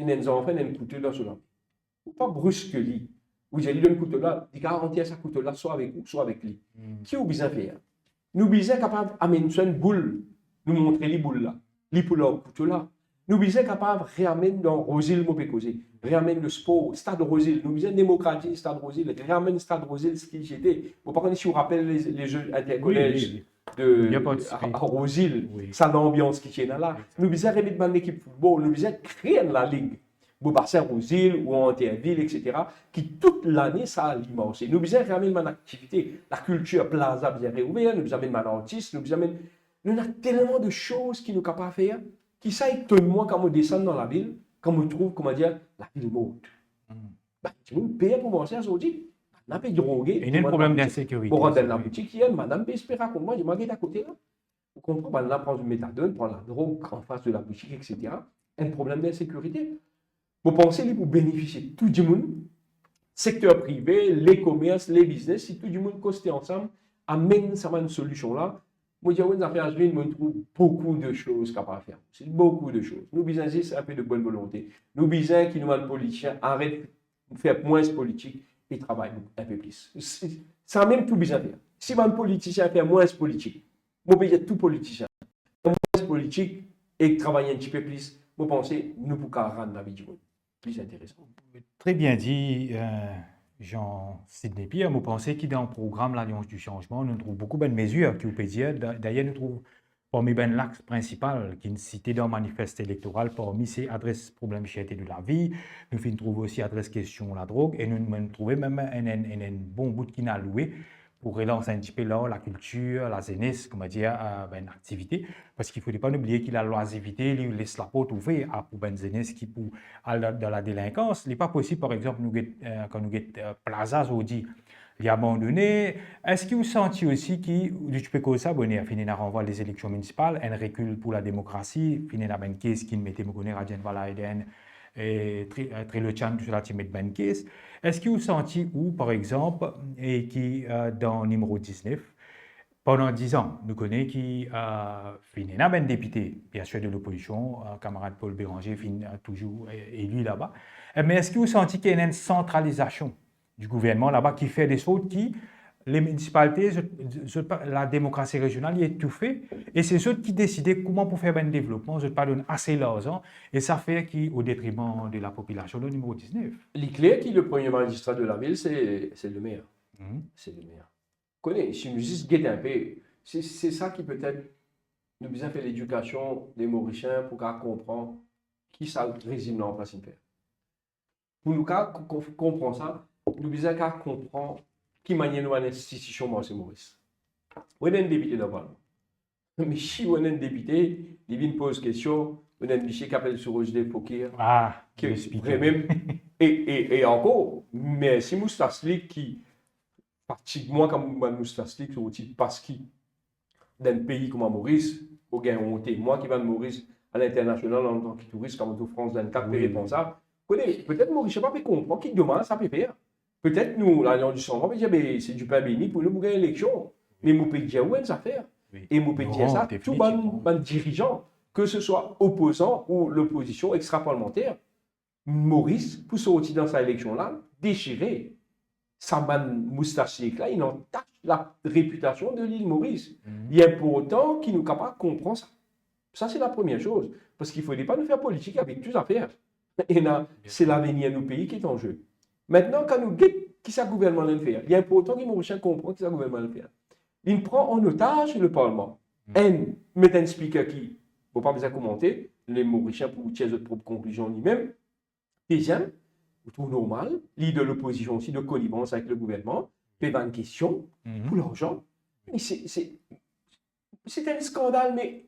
a des enfants, il y a un couteau dans ce là. Il ne faut pas brusque lui. Vous avez dit un couteau là, il garantit ce couteau là, soit avec vous, soit avec lui. Qui est besoin de faire? Nous sommes capables d'amener une boule, nous montrer les boules là, les poules là, couteau là. Nous sommes capables de ramener dans Rosil, ramener le sport, Stade Rosil, nous sommes démocratiser Stade Rosil, ramener Stade Rosil, ce qui j'étais. Vous ne si vous rappelez les jeux intercollèges à Rosil, ça l'ambiance qui est là. Nous sommes remettre dans l'équipe football, nous sommes créer la ligue. Beaubassin Rosil ou Anterville, etc., qui toute l'année, ça alimente. Nous sommes ramener mon activité, la culture plaza bien réouverte, nous sommes mon artiste, nous avons tellement de choses qui nous sont capables de faire. Qui ça étonne-moi quand on descend dans la ville, quand on trouve, comment dire, la ville morte. Tu me payes pour manger aujourd'hui. On a payé drogué. Il y a un problème d'insécurité. Pour rentrer dans la boutique, il y a madame peut espérer qu'on moi, je m'arrête à côté là. Vous comprenez, on prend du méthadone, prend la drogue en face de la boutique, etc. Un problème d'insécurité. Vous pensez pour bénéficier tout le monde, secteur privé, les commerces, les business, si tout le monde costé ensemble, amène ça une solution là. Moi, je trouve beaucoup de choses capables de faire. C'est beaucoup de choses. Nous, besoin un peu de bonne volonté. Nous, besoin qui nous, les politiciens, arrêtent de faire moins de politique et travaillent un peu plus. Ça même tout besoin de faire. Si un politicien fait moins de politique, moi, je tout politicien. Moins de politique et travailler un petit peu plus, vous pensez, nous pouvons rendre la vie du monde plus intéressant. Très bien dit. Jean-Sidney Pierre, vous pensez qu'il dans le programme l'Alliance du changement, nous trouvons beaucoup de mesures qui vous peut dire. D'ailleurs, nous trouvons parmi l'axe principal qui est cité dans le manifeste électoral, parmi ces adresses problèmes de la vie, nous trouvons aussi adresse question la drogue et nous trouvons même un bon bout qui n'a loué pour relancer un petit peu là, la culture, la jeunesse, comment dire, une activité. Parce qu'il ne faut pas oublier qu'il a l'oisivité, il laisse la porte ouverte pour une jeunesse qui peut aller dans la délinquance. Il n'est pas possible, par exemple, quand nous avons Plaza, on dit, il a abandonné. Est-ce que vous sentez aussi que tu peux causer ça, on a fini à renvoi des élections municipales, un recul pour la démocratie, fini à une caisse qui mettait Mogoné, Radjen Valaiden, et très le chan sur la team de Ben Case. Est-ce que vous sentez où, par exemple, et qui dans le numéro 19, pendant 10 ans, nous connaissons qui finit un député, bien sûr de l'opposition, camarade Paul Béranger, finit toujours élu là-bas. Mais est-ce que vous sentez qu'il y a une centralisation du gouvernement là-bas qui fait des choses qui, les municipalités, la démocratie régionale est étouffée, et c'est ceux qui décident comment pour faire un développement, je ne pas donner assez l'argent, et ça fait qu'au détriment de la population, le numéro 19. L'éclair qui est le premier magistrat de la ville, c'est le maire. C'est le maire. Connais, si nous juste guetter un peu, c'est ça qui peut-être nous besoin faire l'éducation des Mauriciens pour qu'on comprenne qui ça régime là en place. Pour nous comprendre ça, nous besoin comprendre qui manière nous l'institution Maurice. On a un député d'abord. Mais si on a un député, il vient poser question, on a un monsieur qui appelle sur Roger Fokir. Qui même. Et encore, mais si Moustaslik qui pratiquement comme Moustaslik, parce qu'il dans un pays comme Maurice, au gain honte. Moi qui vais de Maurice à l'international en tant que touriste, comme en France, dans le cadre des réponses, peut-être Maurice, je ne sais pas comprendre qui demande ça peut faire. Peut-être nous, l'Alliance du changement, c'est du pain béni pour nous gagner l'élection. Mais nous pouvons dire où est-ce faire. Et nous pouvons dire ça, tout les dirigeants, que ce soit opposant ou l'opposition extra-parlementaire, Maurice, pour sortir dans cette élection-là, déchirer sa moustache là, il entache la réputation de l'île Maurice. Il y a pour autant qu'il nous capable de comprendre ça. Ça, c'est la première chose. Parce qu'il ne faudrait pas nous faire politique avec toutes affaires. Et là, c'est l'avenir de nos pays qui est en jeu. Maintenant, quand nous guettons qui ça gouvernement va faire, il y a pour autant que les Mauriciens comprennent qui ça gouvernement va faire. Il prend en otage le Parlement. Un, met un speaker qui, il ne faut pas besoin de commenter, les Mauriciens pour tirer leur propre conclusion lui-même. Deuxième, je trouve normal, leader de l'opposition aussi de connivence avec le gouvernement, fait une question pour l'argent. Mais c'est un scandale, mais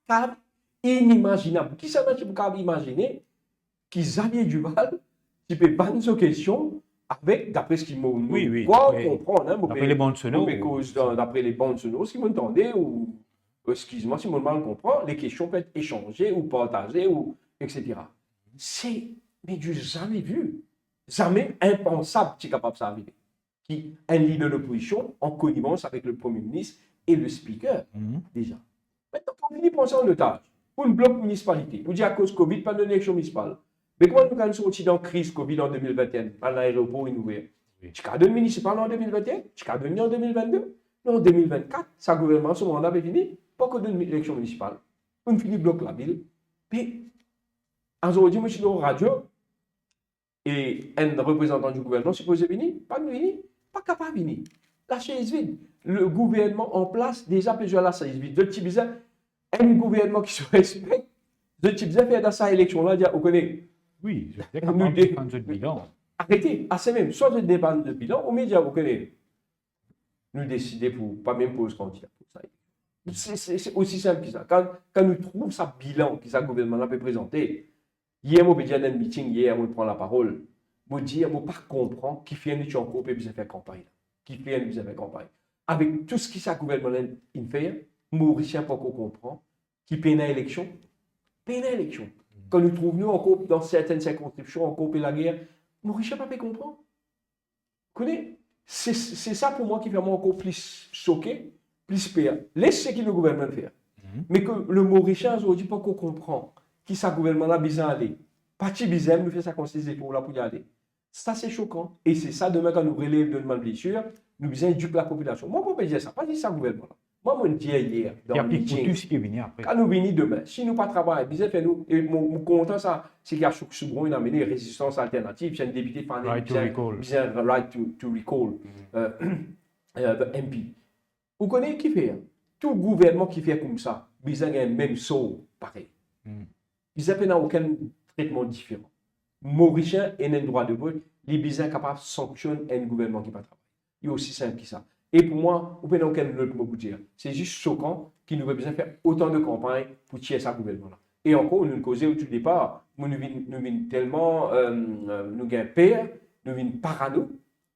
pas inimaginable. Qui ça peut pas imaginer que Xavier Duval, tu peux pas nos questions avec, d'après ce qu'ils m'ont comprendre, hein, d'après les bandes sonores. D'après les bandes sonores, ce qu'ils m'entendaient, ou excuse-moi si mon mal comprend, les questions peuvent être échangées ou partagées, ou, etc. Mais du jamais vu, jamais impensable qui est capable de s'arriver. qui est un leader de l'opposition en connivence avec le Premier ministre et le Speaker, déjà. Maintenant, quand on finit de penser en otage, pour une bloc municipalité, vous dites à cause Covid, pas d'élection municipale. Mais comment nous avons sorti dans la crise Covid en 2021, à l'aéroport ouvert? Tu as donné municipal en 2021, tu as donné en 2022. Non, en 2024, sa gouvernement, son mandat avait fini, pas que d'une élection municipale. On finit bloc la ville. Puis, aujourd'hui, je suis dans la radio, et un représentant du gouvernement supposé venir, pas venir, pas capable de venir. La chaise vide. Le gouvernement en place, déjà, peut jouer la chaise vide. De type bizarre, un gouvernement qui se respecte, de type bizarre, fait dans sa élection-là, dire, vous connaissez. Oui, je suis capable de prendre ce bilan. Arrêtez, assez même, soit je dépends de bilan, ou média, vous connaissez. Nous décider pour pas même poser candidat pour ça. C'est aussi simple que ça. Quand nous trouvons ça bilan que ça gouvernement peut présenter, hier, moi, j'ai un meeting, hier, moi, je prends la parole, moi, dire, moi, pas comprendre qui fait un encore peut bien faire campagne. Qui fait un faire campagne. Avec tout ce qui ça gouvernement fait, Mauricien pas qu'on comprend, qui paye une élection, paye une élection. Quand nous trouvons nous encore dans certaines circonscriptions, encore paye la guerre, Mauricien pas peut comprendre. Vous connaissez? C'est ça pour moi qui fait moi encore plus choqué, plus peur. Laisse ce que le gouvernement fait. Mais que le Mauricien aujourd'hui pas qu'on comprend qui ça gouvernement là besoin aller. Parti bizarre nous fait ça considérer pour là pour y aller. Ça c'est choquant et c'est ça demain quand nous relève de demande blessure, nous besoin éduquer la population. Moi je peux dire ça, pas dire ça gouvernement là. Moi je dis hier dans le meeting. Tout ce qui est venu après. Quand nous venons demain, si nous pas travailler, bizarre fait nous et mon content ça c'est qu'il y a souvent une amené résistance alternative, c'est un député fan right to recall. Right to recall MP. Vous connaissez qui fait? Tout gouvernement qui fait comme ça, bizarre a un même saut pareil. Ils n'ont aucun traitement différent. Mauricien a un droit de vote, les bizarres capables de sanctionner un gouvernement qui ne travaille pas. Il est aussi simple que ça. Et pour moi, vous n'avez aucun autre mot pour dire. C'est juste choquant qu'il nous ait besoin de faire autant de campagnes pour tirer ce gouvernement-là. Et encore, nous causons au tout départ, nous venons tellement, nous gagnons peur, nous venons parano,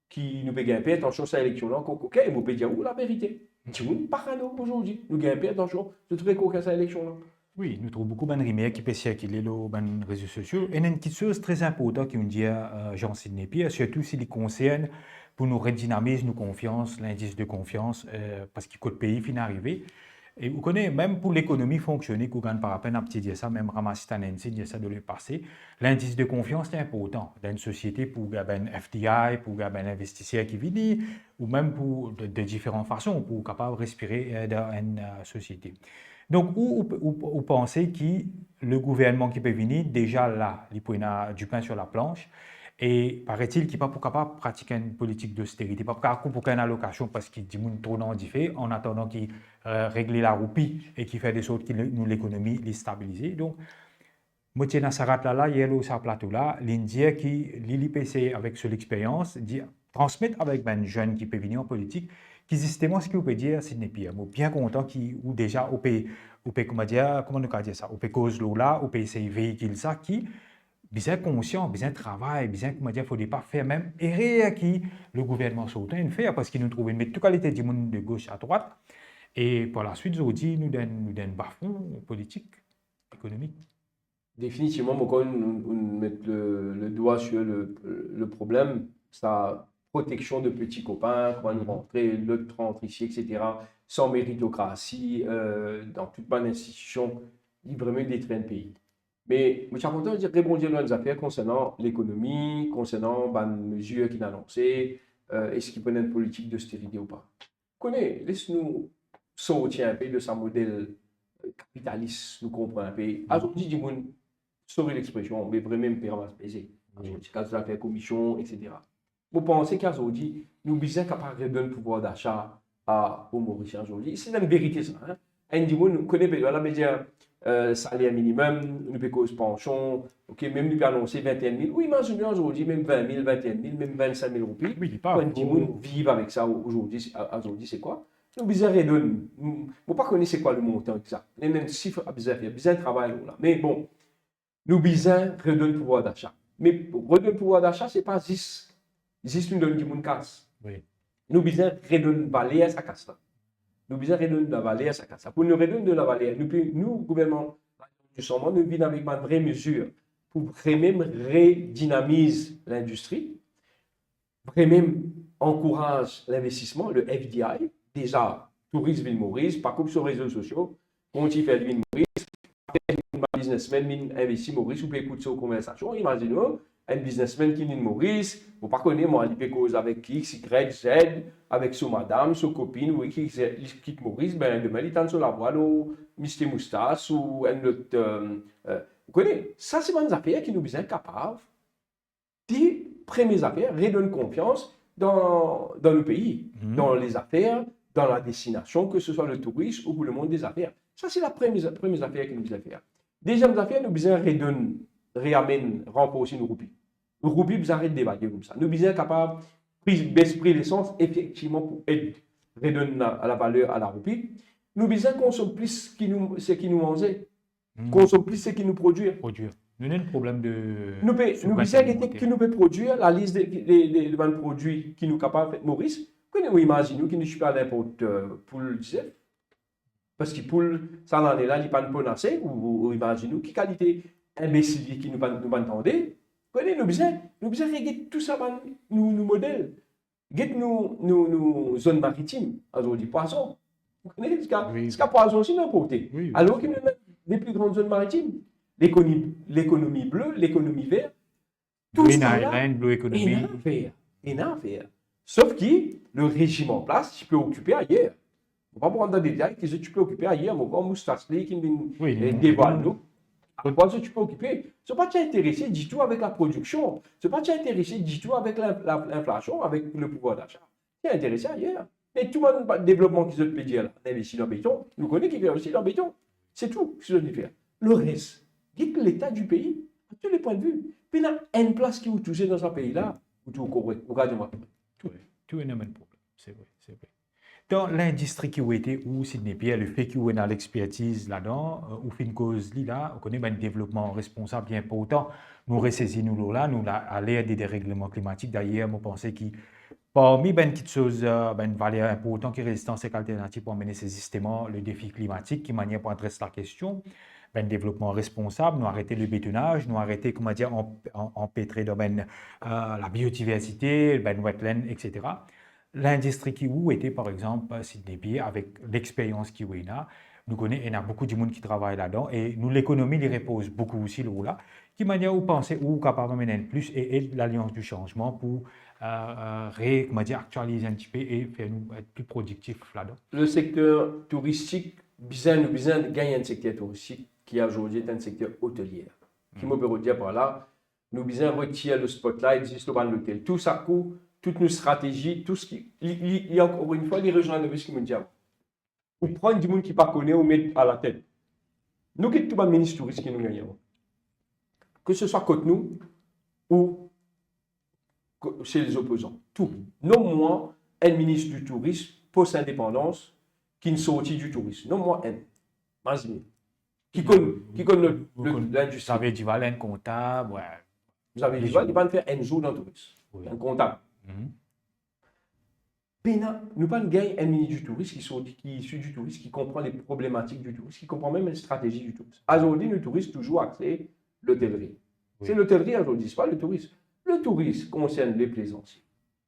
qui nous gagnons peur, attention, cette élection-là, ok, et vous pouvez dire, la vérité. Nous parano aujourd'hui, nous gagnons peur, attention, je trouve qu'aucun cette élection-là. Oui, nous trouvons beaucoup de rumeurs qui peuvent circuler sur les réseaux sociaux. Et une petite chose très importante qu'on dit à Jean-Sidney Pierre, surtout s'il concerne pour nous redynamiser nos confiances, l'indice de confiance, parce que le pays finit d'arriver. Et vous connaissez, même pour l'économie fonctionner, qu'on gagne par rapport à petit dire ça, même ramasser un indice, dire ça de le passé, l'indice de confiance est important dans une société pour un FDI, pour un investisseur qui vit, ou même pour de différentes façons, pour capable de respirer dans une société. Donc, vous pensez que le gouvernement qui peut venir, déjà là, il peut avoir du pain sur la planche, et paraît-il qu'il n'est pas capable de pratiquer une politique d'austérité, pas capable pour une allocation parce qu'il dit trop non fait en attendant qu'il règle la roupie et qu'il fait des choses qui nous l'économie les stabiliser. Donc, moi tiens dans Sarat là, il y a le plateau là, l'Indien qui l'IPC avec son expérience dit transmettre avec un jeune qui peut venir en politique, qui justement ce qu'il peut dire, c'est n'est pire. Bien content ou déjà au pays comment nous dire ça, au pays cause là, au pays ces véhicules ça qui bien conscient, bien travail, bien comment dire, il ne faut pas faire même erreur qui le gouvernement sautant une faire parce qu'il nous trouve une toute qualité du monde de gauche à droite et par la suite aujourd'hui nous donne bas-fond politique, économique. Définitivement, quand on met le doigt sur le problème, sa protection de petits copains, quand on rentre, l'autre rentre ici, etc., sans méritocratie, dans toute bonne institution, il vraiment détruit un pays. Mais je suis content de dire rebondir dans les affaires concernant l'économie, concernant les mesures qu'il a annoncées, est-ce qu'il peut y avoir une politique d'austérité ou pas. Connais, laisse-nous sortir un peu de sa modèle capitaliste, nous comprenons un peu. Aujourd'hui, du monde, sauver l'expression, mais vraiment me permettre de peser. Quand ça fait commission, etc. Vous pensez qu'aujourd'hui, nous sommes capables de donner le pouvoir d'achat aux Mauriciens aujourd'hui. C'est une vérité, ça. Hein? Un du monde, nous connaissons, on va dire, salaire minimum, nous payons pension, ok, même nous pouvons annoncer 21 000. Oui, imaginez aujourd'hui, même 20 000, 21 000, même 25 000 roupies. Oui, pas. Un du monde vivre avec ça aujourd'hui, c'est quoi? Nous besoin de redonner. Nous ne pas connaître c'est quoi le montant exact. Il y a un chiffre à besoin faire, besoin de travail là. Mais bon, nous besoin de redonner le pouvoir d'achat. Mais redonner le pouvoir d'achat, ce n'est pas juste nous donner du monde casse. Oui. Nous besoin de redonner valeur à sa casse là. Nous besoin de redonner de la valeur à sa casse. Pour nous redonner de la valeur, nous gouvernement du Sommet, nous venons avec une vraie mesure pour même redynamiser l'industrie. vraiment encourage l'investissement, le FDI, déjà, tourisme Ville Maurice, par contre sur les réseaux sociaux, quand il fait Ville Maurice, un businessman qui investit Maurice, ou peut écouter sa conversation, imaginons, un businessman qui vient de Maurice, vous ne connaissez pas, moi, il peut causer avec X, Y, Z, avec son madame, son copine, ou qui quitte Maurice, ben, demain, il est sur la voie, ou Mr. Moustache, ou un autre. Vous connaissez, ça, c'est une affaire qui nous sommes capables de premières affaires, redonner confiance dans le pays, dans les affaires, dans la destination, que ce soit le tourisme ou pour le monde des affaires. Ça, c'est la première affaire que nous devons faire. Deuxième affaire, nous devons réamener, renforcer nos roupies. Nos roupies, nous arrêtons de débattre comme ça. Nous devons être capables de baisser l'essence, effectivement, pour aider, redonner à la valeur à la roupie. Nous devons consommer plus ce qui nous mangeait, consommer plus ce qui nous produit. Nous avons un problème de. Nous pouvons produire la liste des produits qui nous sont capables de faire Maurice. Nous imaginons qu'il ne suis pas n'importe poule, parce que poule, ça en est là, il n'est pas de ponacé, ou imaginons quelle qualité imbécile qui nous entendait. Nous besoin de tout ça, nous modèles. Nos zones maritimes, aujourd'hui, poisson. Vous connaissez ce qu'il poisson aussi n'importe. Alors qu'il y a les plus grandes zones maritimes. L'économie bleue, l'économie verte, tout ça là, énorme. Sauf que le régime en place, tu peux occuper ailleurs. On va pas prendre dans des détails, tu peux occuper ailleurs, mon grand moustache, qui dévoile nous. Pourquoi tu peux occuper? Ce n'est pas t'intéresser du tout avec la production, ce n'est pas t'intéresser du tout avec l'inflation, avec le pouvoir d'achat. Tu es intéressé ailleurs. Et tout le monde, développement qui se peut dire là, on investit dans le béton, nous connaissons qui investit dans le béton. C'est tout ce que je veux faire. Le reste, dites que l'état du pays, à tous les points de vue, puis il y a une place qui vous touche dans ce pays-là, ou tout correct, regardez-moi. Tout est un problème, c'est vrai. Dans l'industrie qui a été, ou Sydney Pierre, le fait qu'il y a l'expertise là-dedans, ou fait une cause là, on connaît un développement responsable bien important. Nous ressaisissons nous là, nous à l'ère des dérèglements climatiques. D'ailleurs, moi, je pensais que parmi les petites choses, une valeur importante qui est résistance et alternative pour mener ces systèmes, le défi climatique, qui manière pour adresser la question. Ben, développement responsable, nous arrêter le bétonnage, nous arrêter, comment dire, empêtrer domaine la biodiversité, ben, wetland, etc. L'industrie qui où était, par exemple, Sydney Pierre, avec l'expérience qui est là, nous connaissons, il y a beaucoup de monde qui travaille là-dedans, et nous, l'économie, il repose beaucoup aussi là, qui manière où penser, où capable de mener plus, et l'Alliance du changement pour comment dire, actualiser un petit peu et faire nous être plus productifs là-dedans. Le secteur touristique, nous besoin de gagner un secteur touristique qui aujourd'hui est un secteur hôtelier. Qui me peut dire par là, nous besoin retirer le spotlight juste devant l'hôtel. Tout ça coûte, toutes nos stratégies, tout ce qui. Il y a encore une fois les rejoindre ce qui me dit. Ou prendre du monde qui ne connaît ou mettre à la tête. Nous qui sommes ministre touriste qui nous gagnons. Que ce soit contre nous ou chez les opposants. Tout. Non-moi, un ministre du tourisme, post-indépendance, qui ne sortit du tourisme. Non-moi, un. Mazmi. Qui connaît l'industrie. Vous avez dit, un comptable. Ouais. Vous avez dit, il va faire un jour dans le tourisme. Un comptable. Nous pas gagner un ministre du tourisme qui est issu du tourisme, qui comprend les problématiques du tourisme, qui comprend même les stratégies du tourisme. Aujourd'hui, le tourisme toujours axé l'hôtellerie. C'est l'hôtellerie aujourd'hui, ce n'est pas le tourisme. Le tourisme concerne les plaisanciers,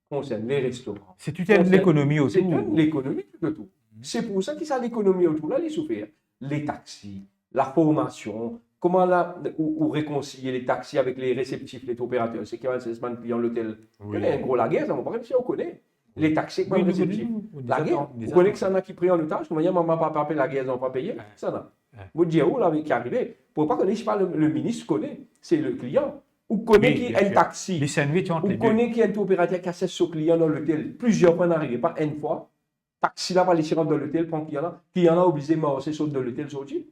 concerne les restaurants. C'est toute l'économie aussi. C'est l'économie tout autour. C'est pour ça qu'il y a l'économie autour, là, les souffrir. Les taxis, la formation, comment ou réconcilier les taxis avec les réceptifs, les opérateurs. C'est qu'il y a un assessment client l'hôtel. Il y a un gros la guerre, ça ne pas si on connaît. Les taxis, comment réceptifs. La guerre, vous connaissez que ça en a qui pris en otage, comment maman papa paye la guerre, ils n'ont pas payé, ça n'a. Vous dites où là, qui est arrivé, pour pas connaître, je parle, le ministre connaît, c'est le client. Ou connaît qui est un taxi, ou connaît qui est un opérateur qui assesse son client dans l'hôtel. Plusieurs fois n'arrivent pas une fois. Taxi là va les rentrer dans l'hôtel, prend qui y en a obligé de marcher sur de l'hôtel sorti.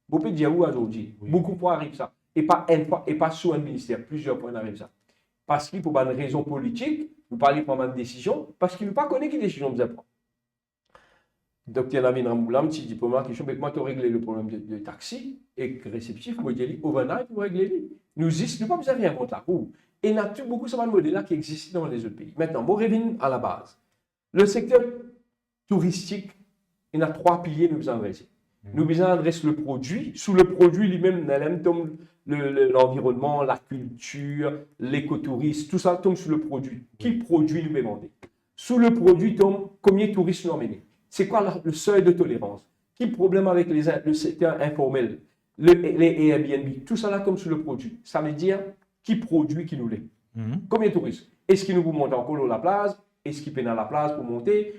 Vous pouvez dire où aujourd'hui. Beaucoup de fois arrive ça. Et pas une fois, et pas sous un ministère. Plusieurs fois n'arrive ça. Parce qu'il pour une raison politique, vous parlez de prendre une décision, parce qu'il ne pas connaît quelle décision vous prendre. Docteur Navin Ramboulam, petit diplôme, question, mais comment tu régler le problème de taxi et réceptif, moi je dis, overnight, pour régler. Nous ne pas besoin de rien contre la roue. Et il y a beaucoup de modèles-là qui existent dans les autres pays. Maintenant, moi je reviens à la base. Le secteur touristique, il y a 3 piliers que nous avons réussi. Nous besoin adresser le produit. Sous le produit lui-même, l'environnement, la culture, l'écotourisme, tout ça tombe sous le produit. Qui produit nous demander? Sous le produit tombe combien de touristes nous emmènent. C'est quoi le seuil de tolérance? Qui problème avec le secteur informel, les Airbnb, tout ça là tombe sous le produit. Ça veut dire qui produit, qui nous l'est. Combien de touristes? Est-ce qu'il nous vous monter encore à la place? Est-ce qu'il peine à la place pour monter?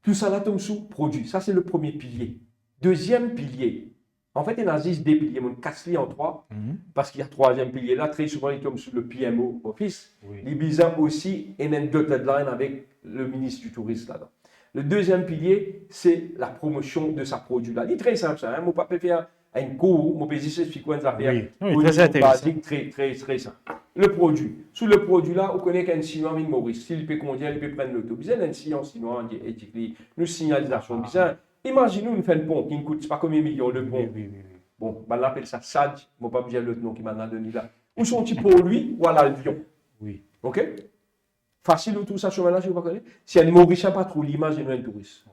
Tout ça là tombe sous produit. Ça, c'est le premier pilier. Deuxième pilier. En fait, il y a des piliers. On casse en trois parce qu'il y a troisième pilier là. Très souvent, il tombe sur le PMO Office. Les bizarres aussi, et une dotted line avec le ministre du Tourisme là-dedans. Le deuxième pilier, c'est la promotion de sa produit là. Il est très simple ça. Hein? Mon papa peut faire un cours, mon pays c'est quoi affaires. Oui, très intéressant. Très simple. Le produit. Sous le produit là, on connaît qu'un Chinois, une Maurice. S'il peut conduire, il peut prendre l'auto. Bizarre, un Chinois, nous signalisation. Bizarre. Imaginez, nous faisons un pont qui ne coûte pas combien de millions de pont. Bon, on appelle ça SAD. Je ne vais pas dire l'autre nom qui m'a donné là. Où sont-ils pour lui ou à l'avion? Oui. OK? Facile ou tout ça, chemin là, je ne sais pas connaître. Si un Mauricien pas trop l'image de un touriste.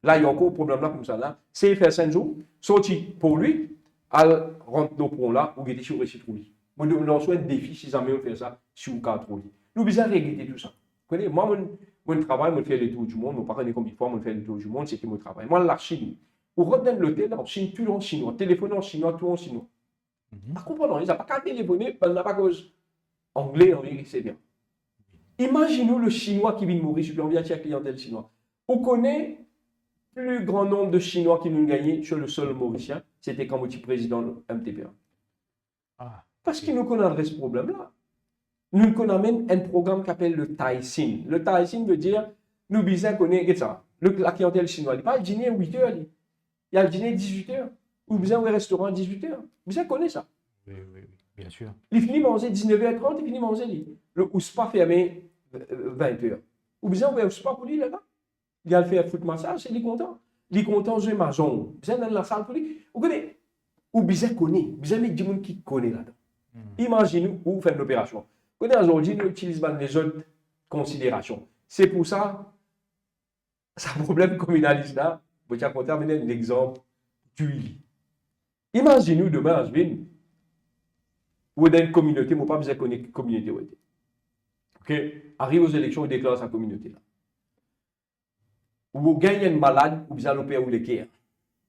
Là, il y a encore un problème là comme ça. Là. C'est faire 5 jours, sorti pour lui, elle rentre dans le pont là, ou il est sur le lui. Moi, je lance un défi si jamais on fait ça, si on peut trop lui. Nous, besoin régler tout ça. Vous connaissez, moi, mon travail, je fais le tour du monde. Je ne sais pas combien de fois je fais le tour du monde, c'est mon travail. Moi, la Chine, on rentre dans l'hôtel en Chine, tout en chinois, téléphone en chinois, tout en chinois. Par contre, ils n'ont pas qu'à téléphoner, ils n'ont pas cause anglais, c'est bien. Imaginez le chinois qui vient de mourir, je suis envie de la clientèle chinoise. On connaît le plus grand nombre de Chinois qui nous ont gagné sur le sol mauricien, c'était quand j'étais président de MTPA. Parce qu'ils nous connaissent ce problème-là. Nous connaissons un programme qui s'appelle le Taïsin. Le Taïsin veut dire, nous besoin connaître ça. La clientèle chinoise, il pas le dîner à 8 h, il y a le dîner à 18 h. Ou besoin au restaurant à 18 h. Vous connaissez ça. Oui, bien sûr. Il finit manger 19h30, il finit manger le spa fermé 20 h. Ou besoin au spa pour lui là-bas. Il a fait un foot massage, il est content. Il est content, je ma jambe. Besoin dans la salle pour lui. Vous connaissez. Ou besoin connaît. Besoin mettre du monde qui connaît là-dedans. Imaginez où vous faites l'opération. Vous connaissez aujourd'hui, nous utilisons les autres considérations. C'est pour ça, c'est un problème communaliste là. Vous avez terminé l'exemple du lit. Imaginez demain, je viens. Ou dans une communauté, je n'ai pas besoin de connaître communauté. Ok? Arrive aux élections, on déclare sa communauté là. Vous gagnez une malade, vous allez l'opérer ou l'équerre.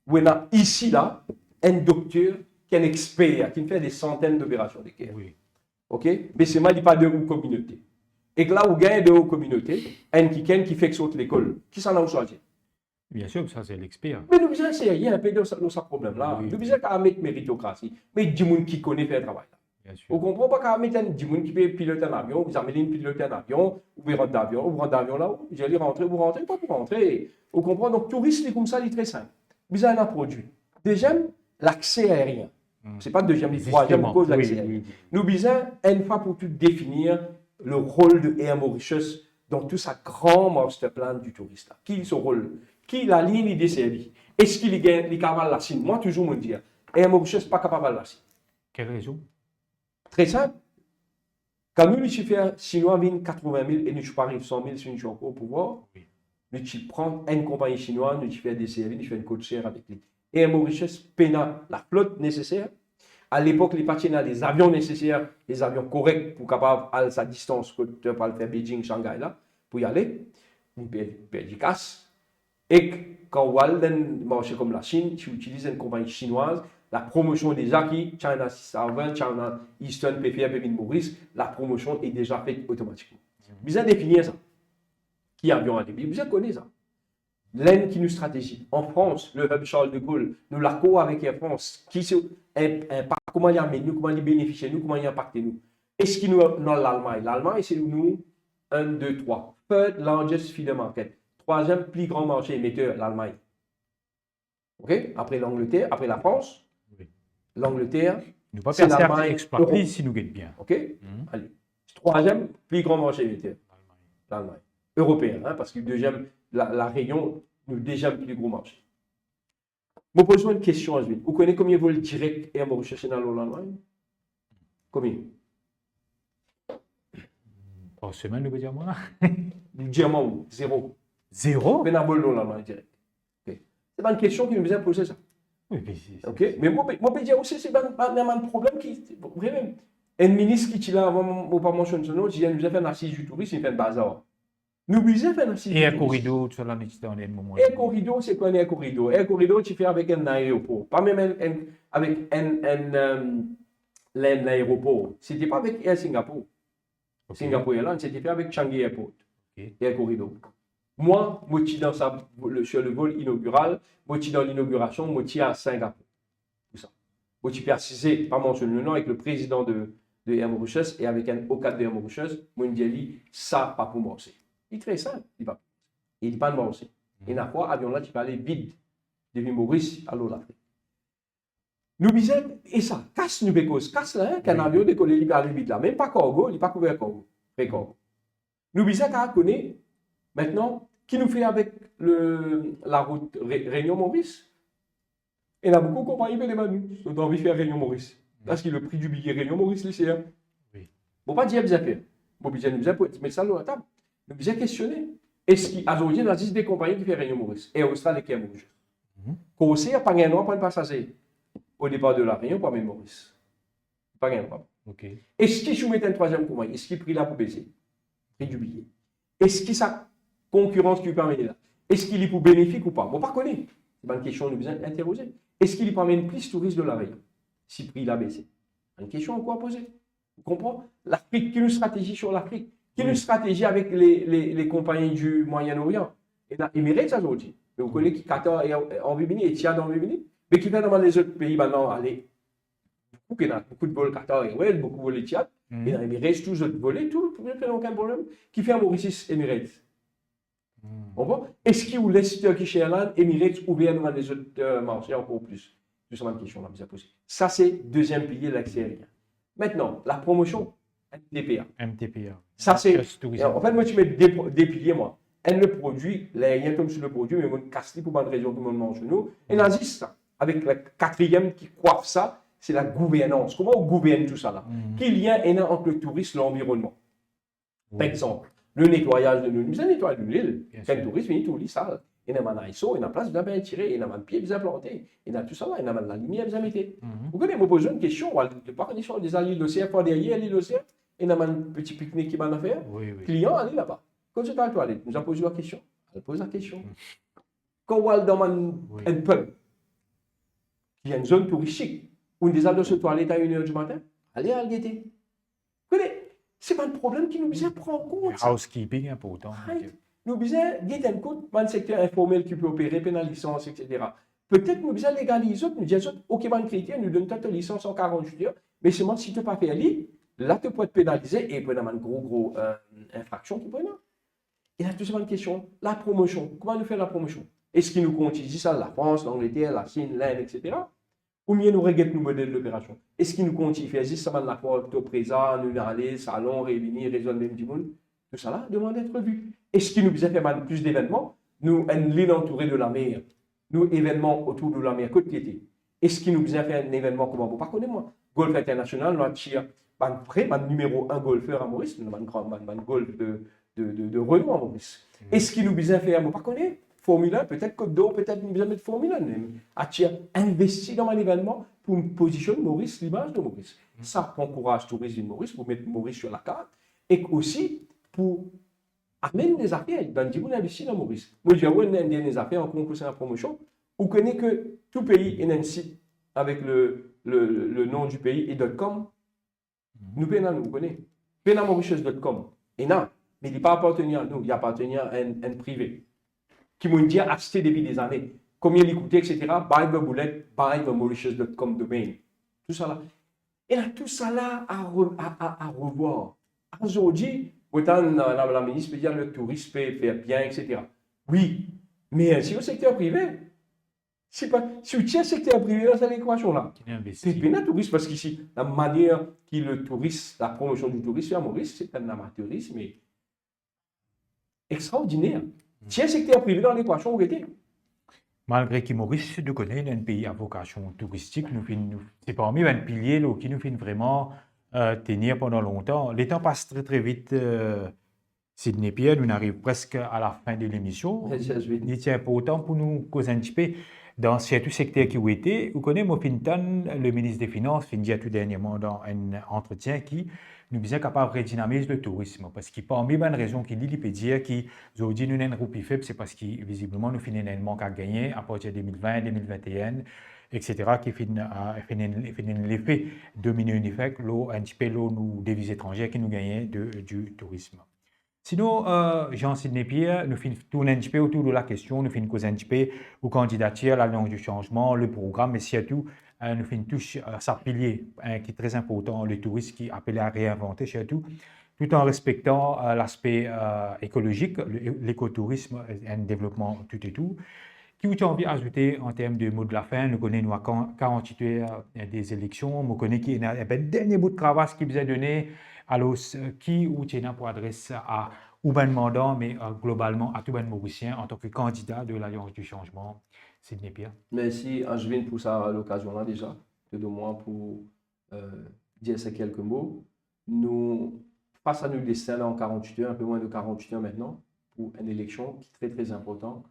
Vous avez ici là, un docteur qui est un expert, qui fait des centaines d'opérations d'équerre. Oui. Ok? Mais c'est mal, il n'y a pas de communauté. Et que là, vous gagnez de communauté, un qui fait que sur l'école. Qui s'en a choisi? Bien sûr, ça c'est l'expert. Mais nous besoin, c'est rien, un peu de ce problème-là. Nous besoin qu'à mettre méritocratie. Mais du monde qui connaît faire le travail. Vous ne comprenez pas qu'à mettre du monde qui peut piloter un avion, vous amenez une piloter un avion, vous rentrez d'avion, vous rentrez d'avion là, vous allez rentrer, vous rentrez, pas pour rentrer. Vous comprenez? Donc, touriste, c'est comme ça, il est très simple. Vous avez un produit. Deuxième, l'accès aérien. Ce n'est pas deuxième, mais troisième cause l'accès aérien. Nous besoin, une fois pour tout, définir le rôle de Air Mauritius dans tout sa grand master plan du touriste. Qui est son rôle? Qui la ligne est desservie? Est-ce qu'il est capable de la Chine? Moi, toujours me dire, Air Mauritius n'est pas capable de la Chine. Quelle raison? Très simple. Quand nous, les Chinois viennent 80 000 et nous arrivons 100 000 si nous sommes encore au pouvoir, nous prenons une compagnie chinoise, nous faisons des services, nous faisons une côte chère avec lui. Et à Mauritius, peina la flotte nécessaire. À l'époque, les partenaires, les avions nécessaires, les avions corrects pour capable aller à sa distance, pour le faire Beijing, Shanghai, là, pour y aller. Nous perdons du casse. Et quand on va dans un marché comme la Chine, tu utilises une compagnie chinoise, la promotion des acquis, China Southern, China Eastern, PPR, PPR Maurice, la promotion est déjà faite automatiquement. Vous avez défini ça. Qui avion à débit? Vous connaissez ça. L'Aine qui nous stratégie. En France, le hub Charles de Gaulle, nous l'accord avec Air France, qui comment il amène nous, comment il bénéficie nous, comment il impacte nous. Est-ce qu'il nous dans l'Allemagne? L'Allemagne, c'est nous 1, 2, 3. Third largest feeder market. Troisième plus grand marché émetteur, l'Allemagne. OK? Après l'Angleterre, après la France, l'Angleterre, nous pas c'est l'Allemagne. Exploiter si nous gagnons bien. OK? Allez. Troisième plus grand marché émetteur, l'Allemagne. Européen, hein, parce que deuxième, la Réunion, nous deuxième plus gros marché. Je me pose une question à ce moment. Vous connaissez combien vol direct Air Mauritius dans l'Allemagne? Combien? Par semaine, nous veut dire moi? Diamant, zéro. Zéro? Ben à vol dans l'Allemagne direct. Okay. C'est pas une question qui nous vient poser ça. Oui, mais c'est- OK? Mais moi, je peux dire aussi, c'est pas un problème qui. Vraiment. Un ministre qui, là, avant, pas mentionné son nom, il nous a fait un assise du tourisme, il fait un bazar. Nous, nous avons fait un assise Et un du tourisme. corridor, tout ça, là, on est dans le moment. Un corridor, c'est quoi un corridor? Un corridor, tu fais avec un aéroport. Pas même avec l'aéroport. C'était pas avec Air Singapore. Ok. Singapore Airlines, c'était fait avec Changi Airport. Ok. Et un corridor. Moi, je suis sur le vol inaugural, moi, je suis dans l'inauguration, moi, je suis à Singapour. Tout ça. Moi, je suis persisé, pas mentionné le nom, avec le président de Air Mauritius et avec un haut cadre de Air Mauritius, moi, je dis, ça, pas pour moi aussi. Il est très simple, il pas. Il dit pas de moi aussi. Et la fois, avion là, tu peux aller vide depuis Maurice à l'Afrique. Nous disons, et ça, casse nous bécos, casse là, qu'un avion décolle, il peut aller vite là, même pas cargo, il n'est pas couvert cargo, pré-cargo. Nous disons qu'à connaître, maintenant, qui nous fait avec la route Réunion-Maurice? Il y a beaucoup de compagnies qui ont envie de faire Réunion-Maurice. Parce que le prix du billet Réunion-Maurice, c'est un. Oui. Bon, pas dire bien faire. Bon, bien, nous avons mettre ça sur la table. Nous avons questionné. Est-ce qu'aujourd'hui, il y a des compagnies qui font Réunion-Maurice et Australie qui est Maurice? Qu'on sait, il n'y a pas de droit pour un passager au départ de la Réunion pour Maurice. Pas de droit. Okay. Est-ce qu'il soumet un troisième compagnie? Est-ce qu'il prie là pour baisser? Prix du billet. Est-ce qu'il sa concurrence qui lui permet là? Est-ce qu'il est pour bénéfique ou pas? Bon, pas connaître. C'est une question que nous devons interroger. Est-ce qu'il lui permet plus de touristes de la Réunion? Si le prix l'a baissé? Une question encore à poser. Vous comprenez? L'Afrique, quelle stratégie sur l'Afrique? Quelle stratégie avec les compagnies du Moyen-Orient? Et là, Emirates aujourd'hui. Mais vous connaissez qui Qatar est en Vimini et Tchad en Vimini? Mais qui fait dans les autres pays maintenant, allez, beaucoup de vols Qatar et ouais, beaucoup de vols Tchad. Et dans Emirates, tous les autres volets, tout le monde, aucun problème. Qui fait un Mauritius Emirates? Est-ce qu'il vous laisse Turkish Airlines, Emirates ou bien dans les autres marchés encore plus? C'est justement une question là, vous avez posée. Ça, c'est le deuxième pilier de l'accès aérien. Maintenant, la promotion, MTPA. MTPA. Ça, c'est. En fait, moi, tu mets des piliers, moi. Elle le produit, l'aérien tombe sur le produit, mais moi, casse pour bonne raison, tout le monde mange nous. Et là, ça. Avec la quatrième qui coiffe ça, c'est la gouvernance. Comment on gouverne tout ça là? Quel lien est entre le tourisme et l'environnement? Par exemple, le nettoyage de l'île. Nous avons nettoyé l'île. Quand le tourisme vient, tout lit sale. Il y a un ISO, il y a une place bien tirée, il y a un pied bien planté, il y a tout ça là, il y a la lumière bien mettée. Vous pouvez me poser une question, je parle sur des îles d'océan, pas derrière l'île d'océan, il y a un petit pique-nique qui va en faire. Le client, allez là-bas. Quand tu es à la toilette, nous avons posé la question. Elle pose la question. Quand on va dans un pub, qui est une zone touristique, où des allons se toilette à 1h du matin, allez à Algété. Vous voyez, ce n'est pas un problème qui nous vient prendre en compte. Housekeeping important. Nous besoin guetter un coup dans le secteur informel qui peut opérer, payer la licence, etc. Peut-être nous besoin légaliser, nous disons, ok, ban critère, nous donnons ta licence en 48 heures, mais seulement si tu n'as pas fait aller, là tu peux être pénalisé et peut avoir une gros infraction qui peut être. Et là, tout simplement une question, la promotion. Comment nous faire la promotion? Est-ce qu'il nous compte ici ça, la France, l'Angleterre, la Chine, l'Inde, etc. Ou bien nous regardons nos modèles d'opération? Est-ce qu'il nous compte il fait juste ça, la fois, au présent, nous aller, salon, réunir, raisonner même du monde? Tout ça là demande d'être vu. Est-ce qu'il nous besoin faire plus d'événements? Nous, l'île entourée de la mer, nous, événements autour de la mer, côte piété. Est-ce qu'il nous besoin faire un événement comme vous ne connaissez moi? Golf international, nous avons numéro 1 golfeur à Maurice, nous avons un golf de renom à Maurice. Est-ce qu'il nous besoin faire, vous ne connaissez Formule 1, peut-être Côte d'Or, peut-être nous besoin mettre Formule 1. Investir dans un événement pour positionner Maurice, l'image de Maurice. Ça encourage le tourisme de Maurice, pour mettre Maurice sur la carte, et aussi pour amener des affaires. Dans le monde investi dans Maurice. Moi, je vais des affaires en concours et en promotion. Vous connaissez que tout pays est un site avec le nom du pays et .com. Nous connaissons. Penamauritius.com. Et non, mais il n'est pas appartenu à nous, il appartient à un privé. Qui m'a dit acheter depuis des années. Combien il coûtait, etc. Buy the bullet, buy the Mauritius.com domain. Tout ça là. Et là, tout ça là à revoir. Aujourd'hui, autant la ministre peut dire le tourisme peut faire bien, etc. Oui, mais si au secteur privé, si tu tiens le secteur privé dans cette équation-là, c'est bien un tourisme parce qu'ici, la manière que le tourisme, la promotion du tourisme à Maurice, c'est un amateurisme extraordinaire. Tiens le secteur privé dans l'équation, vous voyez. Malgré que Maurice, nous connaissons un pays à vocation touristique, c'est parmi les piliers qui nous fait vraiment tenir pendant longtemps. Les temps passent très très vite. Sydney Pierre, nous arrivons presque à la fin de l'émission. Merci, Aswin. Il est important pour nous causer un petit peu dans certains secteurs qui ont été. Vous connaissez, moi, Fintan, le ministre des Finances, fin dit tout dernièrement dans un entretien qui nous disait capable de redynamiser le tourisme. Parce qu'il parmi les bonnes raisons qu'il dit, il peut dire qu'ils dit nous avons une roupie faible, c'est parce que visiblement nous finissons un manque à gagner à partir de 2020, 2021, etc., qui finit l'effet dominer un effet, un petit peu nos devises étrangères qui nous gagnent du tourisme. Sinon, Jean-Sidney Pierre, nous tournons un petit peu autour de la question, nous finissons causer un petit peu aux candidatures, la langue du changement, le programme, mais surtout, nous finissons toucher ça pilier qui est très important, le tourisme qui appelé à réinventer surtout, tout en respectant l'aspect écologique, l'écotourisme, un développement tout et tout. Qui vous envie d'ajouter en termes de mot de la fin? Nous connaissons à 48 heures des élections, nous connaissons qu'il y a un dernier bout de travail qui vous a donné. Alors, qui ou tient pour adresse à Ouban Mandant, mais globalement à tout le Mauricien en tant que candidat de l'Alliance du changement, Sydney Pierre. Merci, Angevin, pour ça, l'occasion-là déjà, de moi pour dire ces quelques mots. Nous, face à nos destins en 48 heures, un peu moins de 48 heures maintenant, pour une élection qui est très, très importante,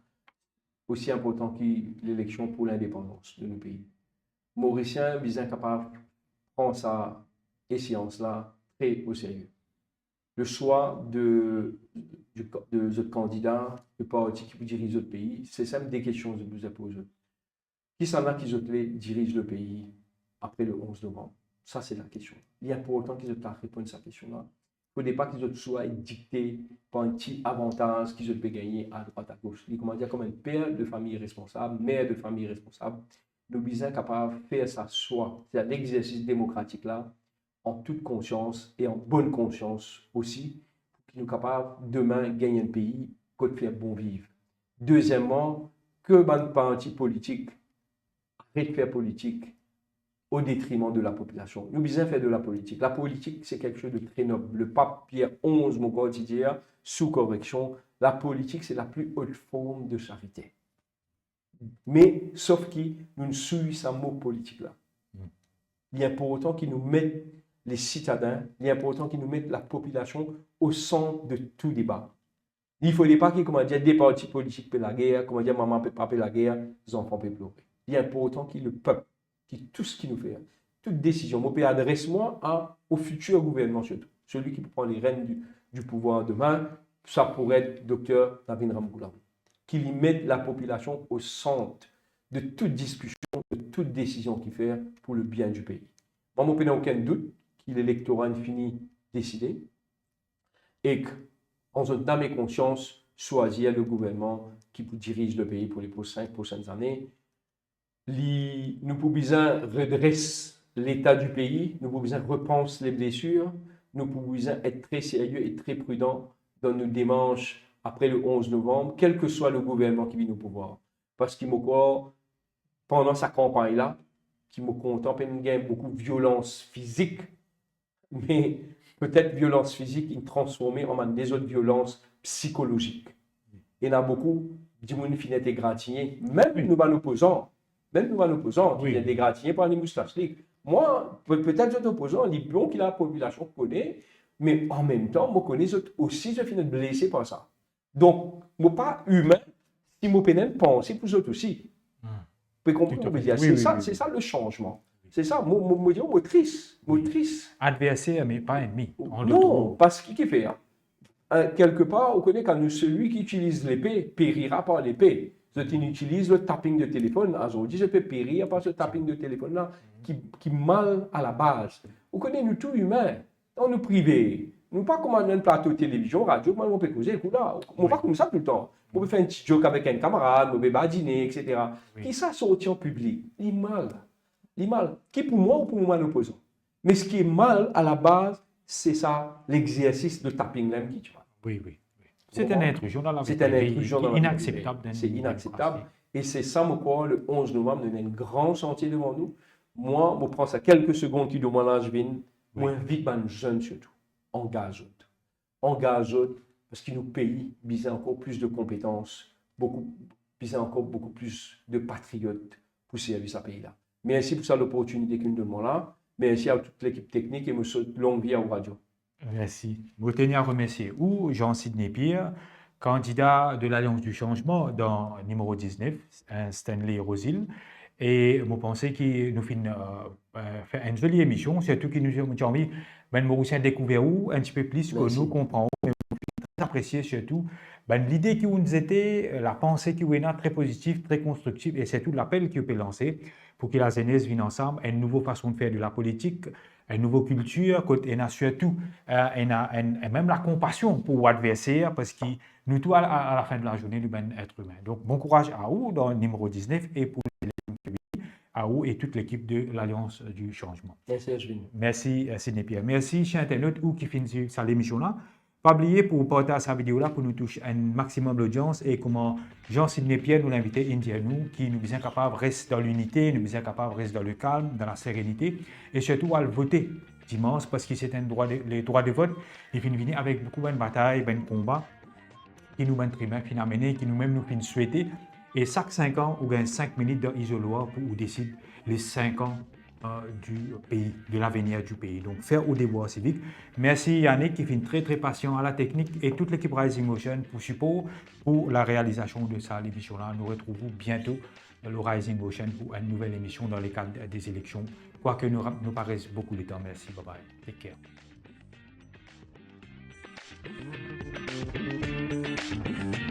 aussi important que l'élection pour l'indépendance de nos pays. Mauricien, bien capable de prendre sa échéance-là très au sérieux. Le choix de notre candidat, le parti qui dirige notre pays, c'est simple des questions que je vous ai posées. Qui s'en a qui dirige le pays après le 11 novembre? Ça, c'est la question. Il est important qu'ils aient répondu à cette question-là. Il ne faut pas qu'ils soient dictés par un petit avantage qu'ils peuvent gagner à droite, à gauche. Il comment dire, comme un père de famille responsable, mère de famille responsable, nous sommes capables de faire ça choix, c'est-à-dire l'exercice démocratique là, en toute conscience et en bonne conscience aussi, pour qu'ils soient capables demain de gagner un pays, de faire bon vivre. Deuxièmement, que les partis politiques arrêtent de faire politique au détriment de la population. Nous devons faire de la politique. La politique, c'est quelque chose de très noble. Le pape Pierre XI, mon quotidien, sous correction, la politique, c'est la plus haute forme de charité. Mais, sauf que nous ne suivons ce mot politique-là. Il est important qu'ils nous mettent les citadins, il est important qu'ils nous mettent la population au centre de tout débat. Il ne faut pas qu'il des partis politiques pour la guerre, comment dire maman peut pas la guerre, les enfants peuvent pleurer. Il est important que le peuple, tout ce qu'il nous fait, toute décision, moi, adresse-moi au futur gouvernement surtout, celui qui prend les rênes du pouvoir demain, ça pourrait être Dr Navin Ramgoolam, qu'il y mette la population au centre de toute discussion, de toute décision qu'il fait pour le bien du pays. Moi, je n'ai aucun doute que l'électorat fini décidé et qu'en son âme et conscience, choisir le gouvernement qui dirige le pays pour les 5 prochaines années. Nous pouvons besoin redresser l'état du pays, nous pouvons besoin repenser les blessures, nous pouvons besoin être très sérieux et très prudents dans nos démarches après le 11 novembre, quel que soit le gouvernement qui vient au pouvoir. Parce qu'il m'a pendant sa campagne-là, qui m'a content, il y a beaucoup de violence physique, mais peut-être violence physique est transformée en des autres violences psychologiques. Il y en a beaucoup qui ont fini égratignés, même nous opposants. Même nous opposants, qui viennent égratignés par les moustaches. Moi, peut-être les opposants, les bons que la population connaît, mais en même temps, moi connais aussi, je finis blessé par ça. Donc, moi pas humain, si moi peux penser pour eux autres aussi. Vous pouvez comprendre? C'est ça le changement. C'est ça, moi dis motrice. Adversaire, mais pas ennemi. Non, parce qu'il fait. Quelque part, on connaît quand celui qui utilise l'épée périra par l'épée. Je utilise le tapping de téléphone. Aujourd'hui, je peux périr par ce tapping de téléphone-là qui mal à la base. Vous connaissez, nous tous humains, dans nous privés. Nous pas comme un plateau de télévision, radio, on peut causer, on ne pas comme ça tout le temps. On peut faire un petit joke avec un camarade, on peut badiner, etc. Qui ça sorti en public? Il est mal. Qui pour moi ou pour moi l'opposant? Mais ce qui est mal à la base, c'est ça, l'exercice de tapping là qui tu vois. Oui. C'est une intrusion dans la vie. C'est une intrusion dans la vie. Inacceptable. C'est inacceptable. Et c'est ça, moi, le 11 novembre, nous avons un grand chantier devant nous. Moi, je prends ça quelques secondes qui demandent l'âge vin. Moi, invite les jeunes surtout. Engage-eux. Parce qu'ils nous payent, ils ont encore plus de compétences, ils ont encore beaucoup plus de patriotes pour servir ce pays-là. Merci pour ça l'opportunité que nous donnons là. Merci à toute l'équipe technique et monsieur longue vie à radio. Merci. Je tenir à remercier ou Jean-Sidney Pierre, candidat de l'Alliance du changement dans numéro 19, Stanley Rosil. Et je pense qu'il nous fait faire une jolie émission, surtout qu'il nous a envie de nous découvrir un petit peu plus que Merci. nous comprenons. Apprécier surtout l'idée qui nous était, la pensée qui est très positive, très constructive, et c'est tout l'appel qui peut lancer pour que la jeunesse vienne ensemble, une nouvelle façon de faire de la politique, une nouvelle culture, et surtout et même la compassion pour l'adversaire, parce que nous tous, à la fin de la journée, nous sommes êtres humains. Donc, bon courage à vous dans le numéro 19 et pour à vous et toute l'équipe de l'Alliance du changement. Merci, Ashwin. Merci, Sidney Pierre. Merci, chers internautes, ou qui finissent cette émission-là. Pas oublier pour partager cette vidéo-là pour nous toucher un maximum d'audience et comment Jean-Sidney Pierre nous l'invite à nous, qui nous sommes capables de rester dans l'unité, nous sommes capables de rester dans le calme, dans la sérénité et surtout à le voter dimanche parce que c'est un droit les droits de vote. Il finit venir avec beaucoup de batailles, de combats qui nous mènent très bien, qui nous-mêmes nous finissent souhaiter. Et chaque 5 ans, on gagne 5 minutes d'isoloir pour décider les 5 ans du pays, de l'avenir du pays. Donc, faire au devoir civique. Merci Yannick qui fait très très patient à la technique et toute l'équipe Rising Motion pour support pour la réalisation de cette émission-là. Nous retrouvons bientôt le Rising Motion pour une nouvelle émission dans les cadres des élections. Quoique nous paraisse beaucoup de temps. Merci. Bye bye. Take care.